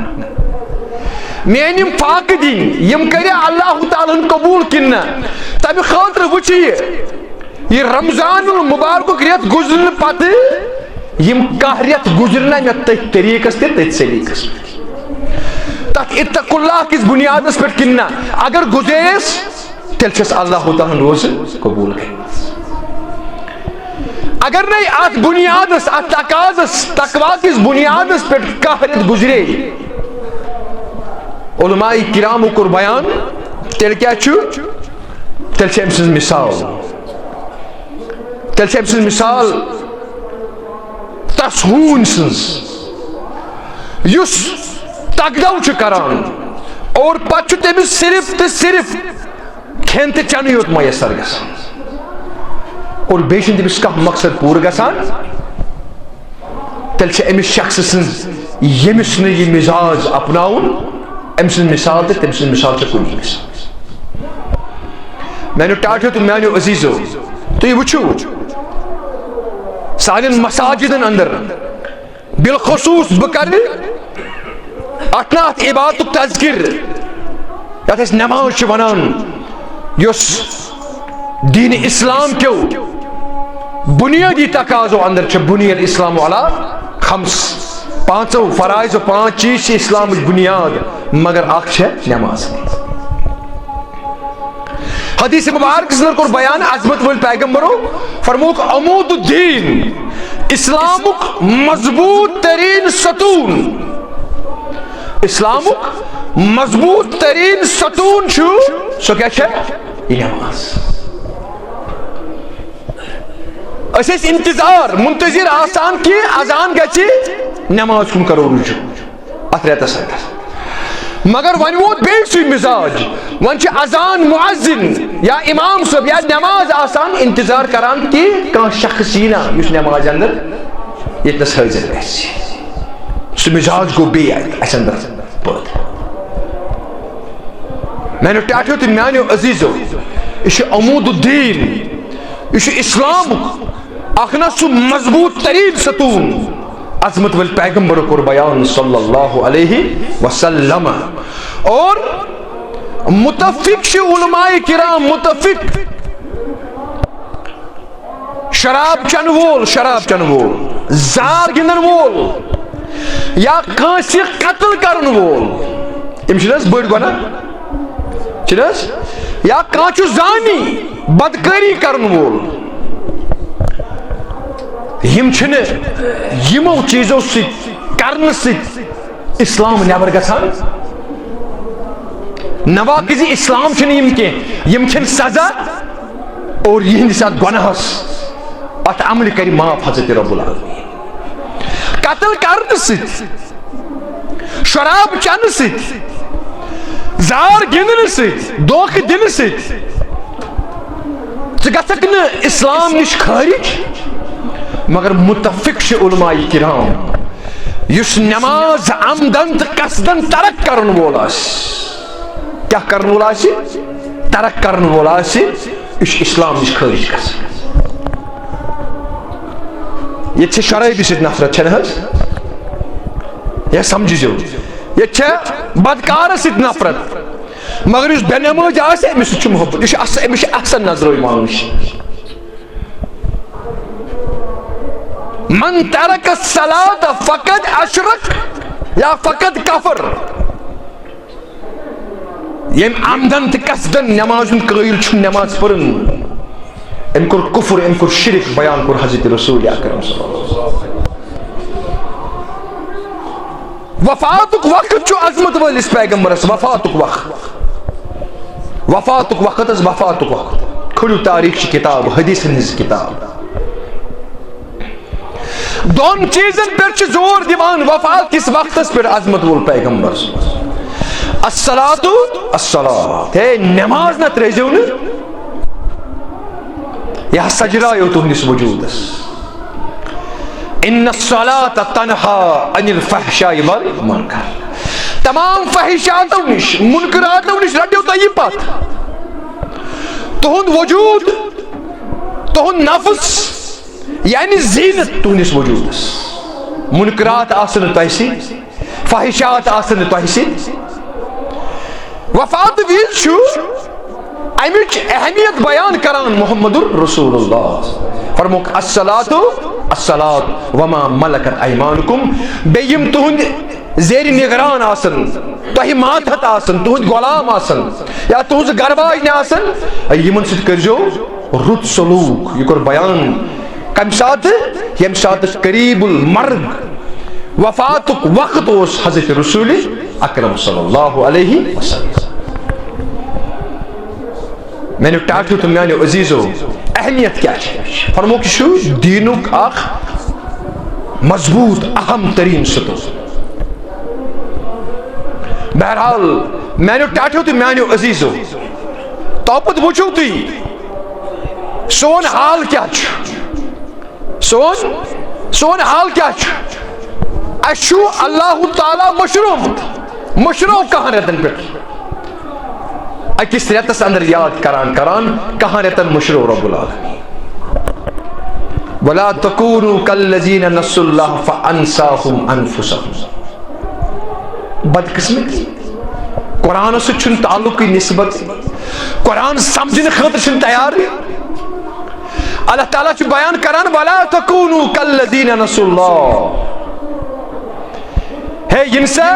مین یم فاقدین یم کریا اللہ تعالیٰ قبول کنے تب خاطر وچھئے یہ رمضان المبارک ریت گزرن پاتے یم کاریت گزرنا میں تیت طریقس تے تیت سلیقس تک اتق اللہ کس بنیاد اس پر کننا اگر گزیس تیل چھس اللہ تعالیٰ روز قبول کریں. اگر نہیں ات بنیادس ات تقاضس تقوا کس بنیادس پہ کہرت گزرے علماء کرام کور بیان تیل کیا تیل ام سن مثال تیل ام سن مثال تس ہون سنز یس تگدو کران اور پتہ تمس صرف تو صرف کھین تو چن یوت میسر گژھان اور بیٚیہِ چھُنہٕ تٔمِس کانٛہہ مقصد پوٗرٕ گژھان تیٚلہِ چھِ أمِس شخص سٕنٛز ییٚمِس نہٕ یہِ مِزاج اپناوُن أمۍ سٕنٛز مِثال تہٕ تٔمۍ سٕنٛز مِثال چھِ کُنی گژھان. میانیو ٹاٹھیو تہٕ میانیو عزیٖزو تُہۍ وٕچھِو سانٮ۪ن مساجدن اندر بالخصوٗص بہٕ کرٕ اتھ نہٕ اتھ عبادتُک تذکر یتھ أسۍ نٮ۪ماز چھِ ونان یۄس دین اسلام کیو بنیادی تقاضو اندر چھ بنیاد اسلام علی خمس پانچو فرائض و پانچ چیز چھ اسلام بنیاد مگر اخ چھ نماز. حدیث مبارک اندر کور بیان عظمت ول پیغمبرو فرموک عمود الدین اسلامک مضبوط ترین ستون اسلامک مضبوط ترین ستون چھ سو کیا چھ نماز. اس انتظار منتظر آسان کہ اذان گچھ نماز کن کرو رجوع ات ریتس اندر مگر ون ووت بیٚیہِ سُے مزاج ون چھ اذان مؤذن یا امام صاحب یا نماز آسان انتظار کران کہ کانٛہہ شخص یی نا یُس نماز اندر ییٚتنس حٲضر گژھِ سُہ مزاج گوٚو بیٚیہِ اسہِ اندر پٲدٕ. میانیو ٹاٹھیو تہٕ میانیو عزیٖزو یہِ چھُ عمود الدین یہ چھُ اسلامُک اکھ نا سُہ مضبوط ترین ستون عظمت ول پیغمبر کور بیان صلی اللہ علیہ وسلم. اور متفق چھ علماء کرام متفق شراب چن وول زار گندن وول یا کٲنٛسہِ قتل کرن وول یم چھِ بٔڑ گۄناہ چھِ یا کانٛہہ چھُ زانی بدکاری کرن وول یم چھنہٕ یمو چیزو سۭتۍ کرنہٕ سۭتۍ اسلام نٮ۪بر گژھان. نواقض اسلام چھنہٕ یم کینٛہہ یم چھنہٕ سزا اور یہندس اتھ گۄناہس اتھ عملہِ کرِ معاف حضرت رب العالمین. قتل کرنہٕ سۭتۍ شراب چنہٕ سۭتۍ زار گندنہٕ سۭتۍ دھوکہٕ دِنہٕ سۭتۍ ژٕ گژھکھ نہٕ اسلام نش خارج مگر متفق چھ علماء کرام یس نماز عمدن تہٕ قصدن ترک کرن وول آسہِ کیاہ کرن وول آسہِ ترک کرن وول آسہِ یہِ چھُ اسلام نش خارج گژھان. ییٚتہِ چھِ شرٲبی سۭتۍ نفرت چھنہٕ حظ یا سمجھزیو ییٚتہِ چھِ بدکارس سۭتۍ نفرت مگر یُس بے نماز آسہِ أمِس سۭتۍ چھُ محبت أمِس چھِ احسن نظرو یِوان وٕچھنہٕ. من ترک الصلاة فقد اشرک یا فقد کفر یم عمدن تہٕ قصدن نماز ہُنٛد قٲیل چھُ نماز پرن أمۍ کوٚر کفر أمۍ کوٚر شرک بیان کوٚر حضرت رسول اکرم صلی اللہ علیہ وسلم. وفاتُک وقت چھُ عظمت وٲلِس پیغمبرس وفاتُک وقت حظ وفاتُک وقت کھوٗلِو تاریخ چہِ کتاب حدیثن ہٕنٛز کتاب دون چیزن پہ زور دِوان وفات کس وقتس پہ عظمت وول پیغمبر الصلاۃ ہے نماز نہ ترٲزیو نہٕ یہ سجرایو تہنٛدِس وجوٗدس. ان الصلاۃ تنہا عن الفحشاء والمنکر تمام فحشاتو نش منکراتو نش رٹیو تُہۍ یہِ پتھ تہنٛد وجوٗد تہنٛد نفس یعنی زینت تہنٛدِس وجوٗدس منکرات آسن نہٕ تۄہہِ سۭتۍ فحشات آسن نہٕ تۄہہِ سۭتۍ. وفات وِزِ چھُ امِچ اہمیت بیان کران محمد رسول اللہ فرموک الصلاۃ وما ملکت ایمانکم بیٚیہِ یِم تُہنٛدۍ زیر نگران آسن تہ ماتحت آسن تہند غلام آسن یا تہذ گرباج آسن یمن سۭتۍ کٔرزیو رُت سلوک. یہ کوٚر بیان کمہِ ساتہٕ ییٚمہِ ساتہٕ قریب المرگ وفاتُک وقت اوس حضرت رسول اکرم صلی اللہ علیہ وسلم. میانیو ٹاٹھیو تو میانیو عزیزو اہمیت کیا ہے؟ فرمو کہ شو دینک اخ مضبوط اہم ترین ستون. بہرحال میانیو ٹاٹھیو تو میانیو عزیزو توپت وچھو تھی سون حال کیا سون حال کیا اشو اللہ تعالی مشروع کہاں رتن پہ اکس ریتس اندر یاد کران کہاں رتن مشروع رب العالمین. ولا تکونوا کالذین نسوا اللہ فانساهم انفسهم. بدقسمتی قرآن سے چھن تعلق کی نسبت قرآن سمجھنے خاطر چھن تیار. اللہ تعالیٰ چھ بیان کران ولا تکونوا کالذین نسوا اللہ. ہے ینسا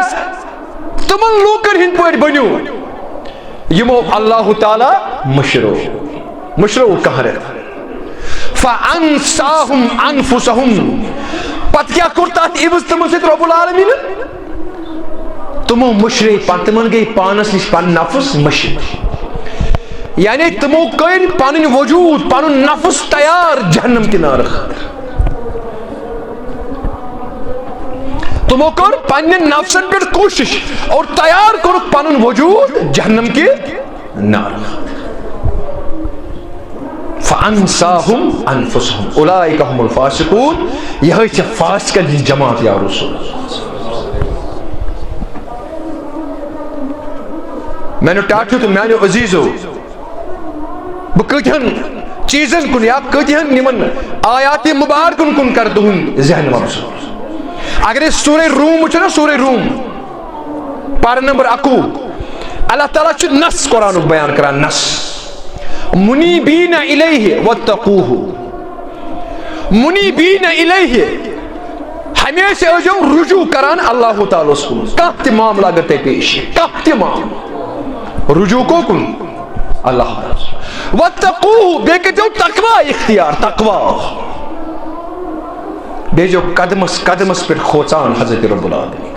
تمن لوکن ہند پٲٹھۍ بنیو یمو اللہ تعالیٰ مشروع کہاں رہتا. فانساهم انفسهم. پت کیا کوٚر تتھ عوض تمن سۭتۍ رب العالمین؟ تمو مشرے تمن گئی پانس نش پن نفس مشر. یعنی تمو کر پن وجود پن نفس تیار جہنم کی نار خاطر. تمو کر پنہ نفسن پہ کوشش اور تیار کر پن وجود جہنم کی نار خاطر. فانساهم انفسهم اولئک هم الفاسقون. یہ چھ فاسقن ہن جماعت یا رسول. میں نے ٹاٹھو تو میں نے عزیزو بہ کتن چیزن کن یا کتن نمن آیات مبارکن کن کر تہن ذہن مبسوط. اگر اس سورہ روم وچھو نا سورہ روم پارہ نمبر 21 اللہ تعالیٰ چھ نص قرآن بیان کران. نص منیبین الیہ واتقوہ. منیبین الیہ ہمیشہ ازو رجوع کران اللہ تعالیٰ کن. کانٛہہ تہِ معاملہ اگر تۄہہِ پیش کانٛہہ تہِ معاملہ رجوع کو کن اللہ تعالیٰ. واتقوہ بیٚیہِ کٔرۍزیو تقوا اختیار. تقوا بیٚیہِ جو قدمس پٮ۪ٹھ کھوژان حضرت رب العالمین.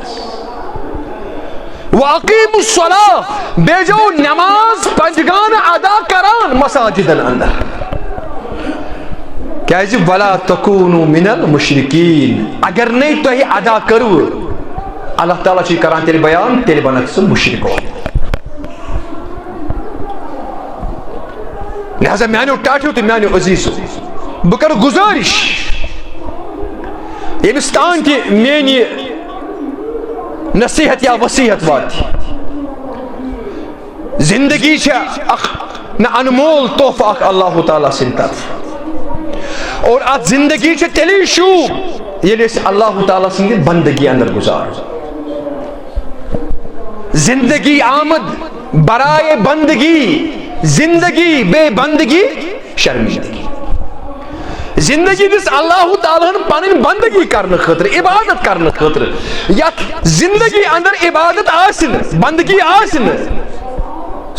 وَأَقِیمُوا الصَّلَاةَ بیٚیہِ جو نماز پنجگانہ ادا کران مساجدن اندر. کیازِ وَلَا تَکُونُوا مِنَ الْمُشْرِکِیٖن. اگر نَے تۄہہِ ادا کٔرٕو اللہ تعالیٰ چھُ کران تیٚلہِ بیان تیٚلہِ بنکھ ژٕ مُشرِک. لہذا میانیو ٹاٹھیو تو میانیو عزیزو بہ کر گزارش یمس تان کہ میانی نصیحت یا وصیحت وات. زندگی چھ اخ نہ انمول تحفہ اخ اللہ تعالیٰ سن طرف اور ات زندگی چھ تیلی شوب ییٚلہِ أسۍ اللہ تعالیٰ سٕنٛدِ بندگی اندر گزار. زندگی آمد برائے بندگی زندگی بے بندگی شرمندگی. زندگی دس اللہ تعالیٰ پن بندگی کرنے خاطر عبادت کرنے خاطر یت زندگی اندر عبادت آسن بندگی آسن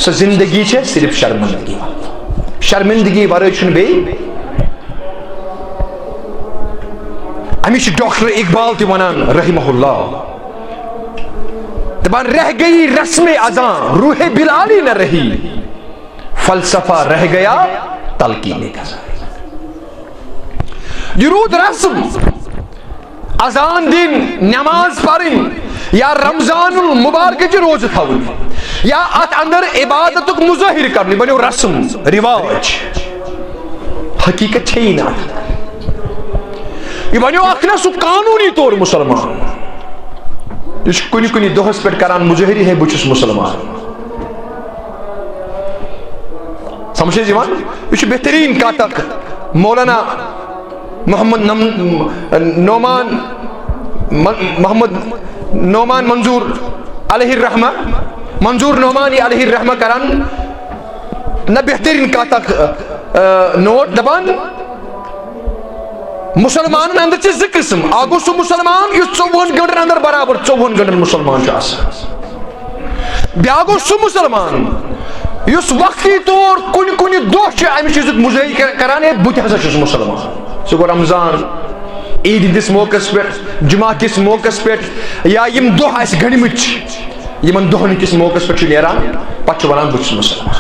سو زندگی چھ صرف شرمندگی. شرمندگی ورٲے چھُنہٕ بیٚیہِ. أمِس چھُ ڈاکٹر اقبال تہِ ونان رحمہ اللہ دپان رہ گئی رسم اذاں روح بلالی نہ رہی فلسفہ رہ گیا تلقین کا. درود رسم اذان دن نماز پڑھن یا رمضان المبارک روز تھاون یا ات اندر عبادت مظاہر کرنے بنو رسم رواج حقیقت چھے نا. یہ بنو اخ نا سو قانونی طور مسلمان یہ کنی کنی دہس پہ کران مظاہری ہے بچس مسلمان. سمجھے جوان یہ بہترین کاتک مولانا محمد نعمان منظور علیہ الرحمہ منظور نعمانی علیہ الرحمہ کران نہ بہترین کاتک نوٹ دبان مسلمان اندر چھ زٕ قسم اکھ گوٚو سُہ مسلمان یُس 24 گھنٹن اندر برابر 24 گھنٹن مسلمان چھُ آسان بیاکھ گوٚو سُہ مسلمان یُس وقتی طور کُنہِ کُنہِ دۄہ چھُ امہِ چیٖزُک مُظٲہرٕ کران ہے بہٕ تہِ ہسا چھُس مسلمان سُہ گوٚو رمضان عیٖد ہٕنٛدِس موقعس پٮ۪ٹھ جمعہ کِس موقعس پٮ۪ٹھ یا یِم دۄہ اَسہِ گٔنڈۍمٕتۍ چھِ یِمن دۄہن کِس موقعس پٮ۪ٹھ چھُ نیران پتہٕ چھُ ونان بہٕ چھُس مسلمان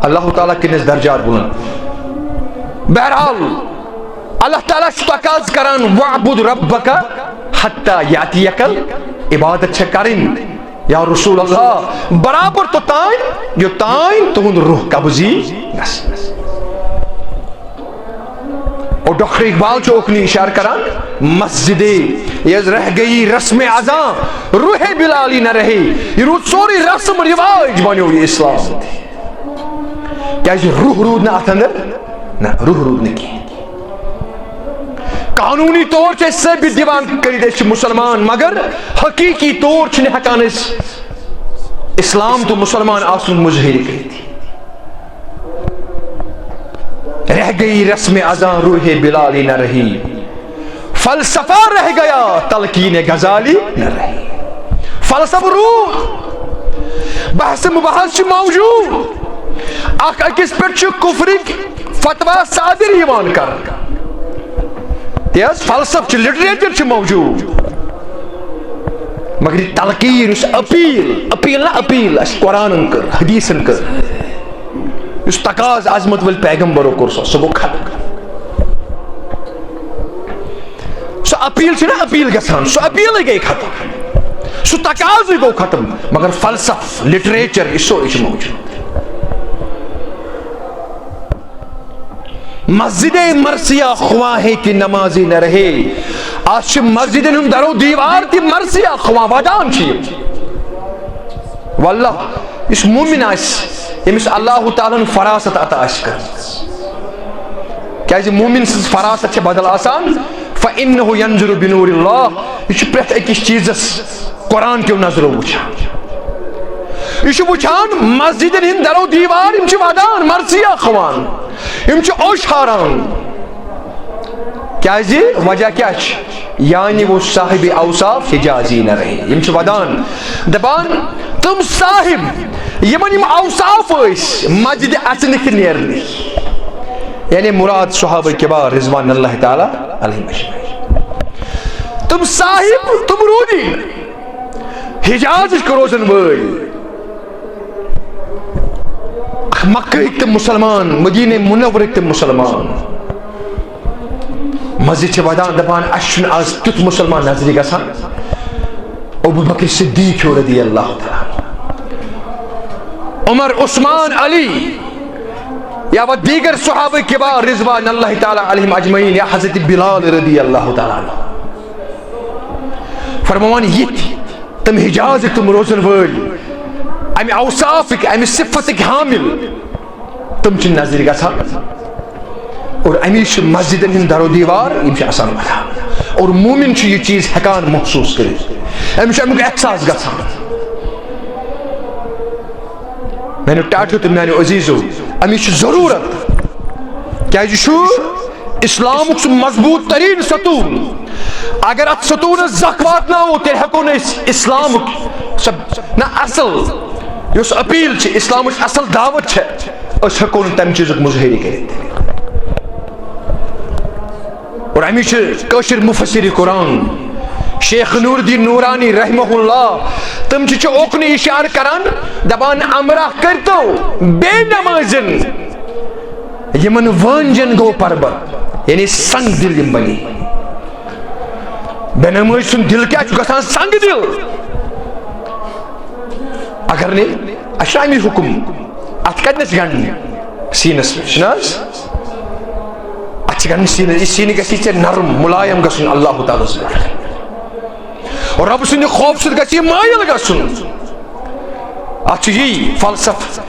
اللہ تعالیٰ کٔرِنَس درجات بُلند بہرحال اللہ تعالیٰ چھُ تقاضہٕ کران وَعبُد رَبَّکَ حَتَّى یَأْتِیَکَ عبادت چھےٚ کَرٕنۍ یا رسول اللہ برابر توٚتانۍ یوٚتانۍ تُہُنٛد روح قبضی گژھِ اور ڈاکٹر اقبال چھُ اوکنی اشارٕ کران مسجد یس رہ گئی رسم اذاں روح بلالی نہ رہے یہ روٗد سورُے رسم رواج بنیو یہ اسلام کیازِ روح روٗد نہٕ اتھ اندر نہ روح روٗد نہٕ کینٛہہ قانونی طور چھِ أسۍ ثٲبت دِوان کٔرِتھ أسۍ چھِ مسلمان مگر حقیقی طور چھِنہٕ ہٮ۪کان أسۍ اسلام تہٕ مسلمان آسُن مظٲہرٕ کٔرِتھ رہ گئی رسم اذاں روح بلالی نہ رہی فلسفہ رہ گیا تلقین غزالی نہ رہی فلسفہ روح بحث مباحث چھِ موجود اکھ أکِس پٮ۪ٹھ چھُ کفرٕکۍ فتوا صادر یِوان کرنہٕ تیز فلسفہ چھُ لٹریچر چھُ موجود مگر یہ تلقین یُس اپیل نہ اپیل اَسہِ قرآنن کٔر حدیثن کٔر یُس تقاض عظمت ول پیغمبرو کوٚر سُہ گوٚو ختم سُہ اپیل چھُنہ اپیل گژھان سُہ اپیلٕے گٔے ختم سُہ تقاضٕے گوٚو ختم مگر فلسفہ لٹریچر یہِ سورُے چھُ موجود مسجد مرثیہ خواہ ہے کہ نمازی نہ رہے آج چھِ مسجدن ہُنٛد درو دیوار تہِ مرثیہ خواہ ودان چھِ یِم واللہ یُس مومن آسہِ ییٚمِس اللہ تعالیٰ ہن فراست عطا آسہِ کٔرمٕژ کیازِ مومن سٕنٛز فراست چھِ بدل آسان فإنه ينظر بنور اللہ یہِ چھُ پرٛٮ۪تھ أکِس چیٖزس قرآن کیو نظرو وٕچھان یہ چھُ وٕچھان مسجدن ہٕنٛدۍ درو دیوار یِم چھِ ودان مرثیہ کھوان یِم چھِ اوٚش ہاران کیازِ وجہ کیاہ چھِ یعنی وہ صاحب اوصاف حجازی نہ رہے یِم چھِ ودان دپان تِم صاحب یِمن یِم اوصاف ٲسۍ مسجدِ اژنٕکۍ تہٕ نیرنٕکۍ یعنی مراد صحابہ کبار رضوان اللہ تعالیٰ علیہم اجمعین تِم صاحب تِم روٗدی نہٕ حجازٕکۍ روزن وٲلۍ مکہٕکۍ تِم مسلمان مدینہ منورٕکۍ تِم مسلمان مسجد چھِ ودان دپان اَسہِ چھُنہٕ آز تیُتھ مسلمان نظرِ گژھان ابوبکر صدیق رضی اللہ تعالیٰ عمر عثمان علی یا وہ دیگر صحابہ کبار رضوان اللہ تعالیٰ علیہم اجمعین یا حضرت بلال رضی اللہ تعالیٰ فرمان یِتھ تِم حجازٕکۍ تِم روزن وٲلۍ امہِ اوصافٕکۍ امہِ صفتٕکۍ حامل تِم چھِ نظرِ گژھان اور امی چھِ مسجدن ہٕنٛدۍ درو دیوار یِم چھِ آسان ودان اور مومن چھُ یہِ چیٖز ہٮ۪کان محسوٗس کٔرِتھ أمِس چھُ امیُک احساس گژھان میانیو ٹاٹھیو تہٕ میانیو عزیٖزو أمِس چھِ ضروٗرت کیازِ یہِ چھُ اسلامُک سُہ مضبوٗط تریٖن ستوٗن اگر اتھ ستوٗنس زکھ واتناوو تیٚلہِ ہٮ۪کو نہٕ أسۍ اسلامُک سۄ نہ اصل یُس اپیل چھِ اسلامٕچ اصل دعوت چھےٚ أسۍ ہٮ۪کو نہٕ تمہِ چیٖزُک مظٲہرٕ کٔرِتھ اور امی چھِ کٲشِر مُفسِرِ قرآن شیخ نور الدین نورانی رحمہ اللہ تِم چھِ اوکنُے اِشارٕ کران دپان امرا کٔرتو بے نمازن یِمن وٲنجن گوٚو پربت یعنی سنگ دل یِم بنے بے نمٲزۍ سُنٛد دل کیاہ چھُ گژھان سنگ دل اگر نے اَسہِ چھُ امی حُکم اتھ کتنس گنڈنہِ سیٖنس پٮ۪ٹھ چھُنہ حظ اتھ چھِ گنڈنہِ سیٖنس یہِ سیٖنہٕ گژھِ ژےٚ نرم مُلایم گژھُن اللہ تعالیٰ ہس پٮ۪ٹھ اور رب سٕنٛدِ خوف سۭتۍ گژھِ یہِ مٲیل گژھُن اتھ چھُ یی فلسفہٕ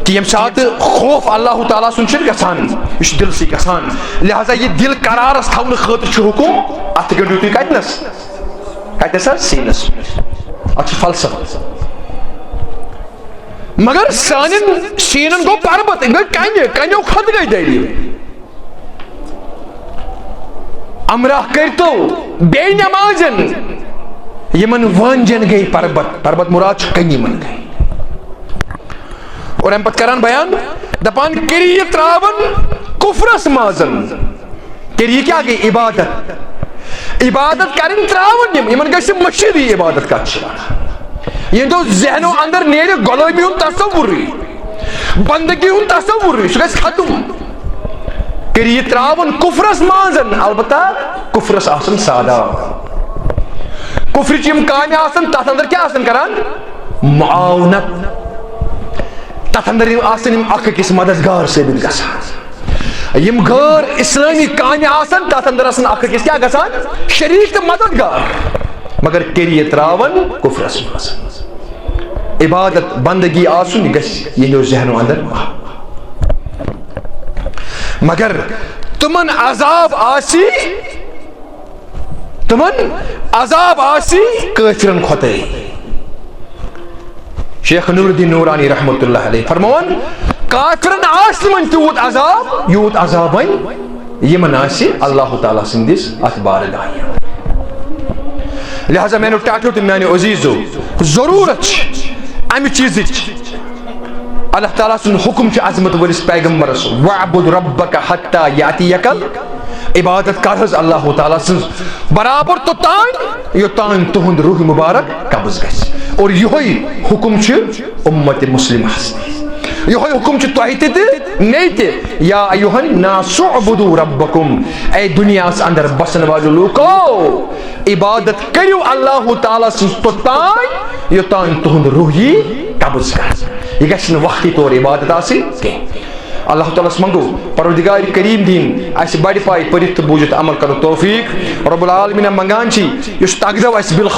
کہ ییٚمہِ ساتہٕ خوف اللہ تعالیٰ سُنٛد چھُنہٕ گژھان یہِ چھُ دلسٕے گژھان لہذا یہِ دل قرارس تھاونہٕ خٲطرٕ چھُ حُکم اتھ گٔنڈِو تُہۍ کتنس حظ سیٖنس اتھ چھُ فلسفہٕ مگر سانٮ۪ن سیٖنن گوٚو پربت گٔے کنہِ کنیو کھۄتہٕ گٔے دٔلیٖل امرہ کرتو بے نمازن یمن وانجن گئی پربت مراد کنی من گئی اور ہم پت کران بیان دپان کری تراون کفرس مازن کری کیا گئی عبادت کرن تراون یمن گئی مشہدی عبادت کر یہ تو ذہنوں اندر نیرے غلامی ہوں تصور بندگی ہوں تصور سہ گژھِ ختم کری تراون کفرس مازن البتہ کفرس آسن سادہ کفرچ یم کامہ آسن تتھ اندر کیا آسن کران معاونت تتھ اندر آسن یم اکھ أکِس مددگار ثابت گژھان یم غیر اسلامی کامہ آسن تتھ اندر آسن اکھ أکِس کیا گژھان شریک تہٕ مددگار مگر کری تراون کفرس مازن عبادت بندگی آسن یہ گژھِ یہنٛدیو ذہنو اندر مگر تمن عذاب آسی کافرن کھوتے شیخ نور الدین نورانی رحمت اللہ علیہ فرمان کافرن آس تمن تیوت عذاب یوت عذاب یمن آسی اللہ تعالیٰ سندس ات بارگاہ لہذا میں نے ٹاٹو تو میں نے عزیزو ضرورت امی چیز اللہ تعالیٰ سن حکم چھ عظمت ورس پیغمبرس وعبد ربک حتی یاتیک عبادت کر حض اللہ تعالیٰ سن برابر تو تان یوتان تہند روح مبارک قبض گژھِ اور یہوے حکم چھ امت مسلمہ یہ حکم چھ تۄہہِ تہِ تہٕ مےٚ تہِ یا ایُہا الناس اعبدوا ربکم اے دنیاہس اندر بسن واجو لوکو عبادت کریو اللہ تعالیٰ سن توتان یوتان تہند روح قبض کر یہ گژھِ نہٕ وقتی طور عبادت آسٕنۍ کینٛہہ اللہ تعالیٰ منگو پروردگار کریم دین اس بڑی پائی پرت بوجت عمل کرو توفیق رب العالمین منگان چی یس تقدو اس بالخ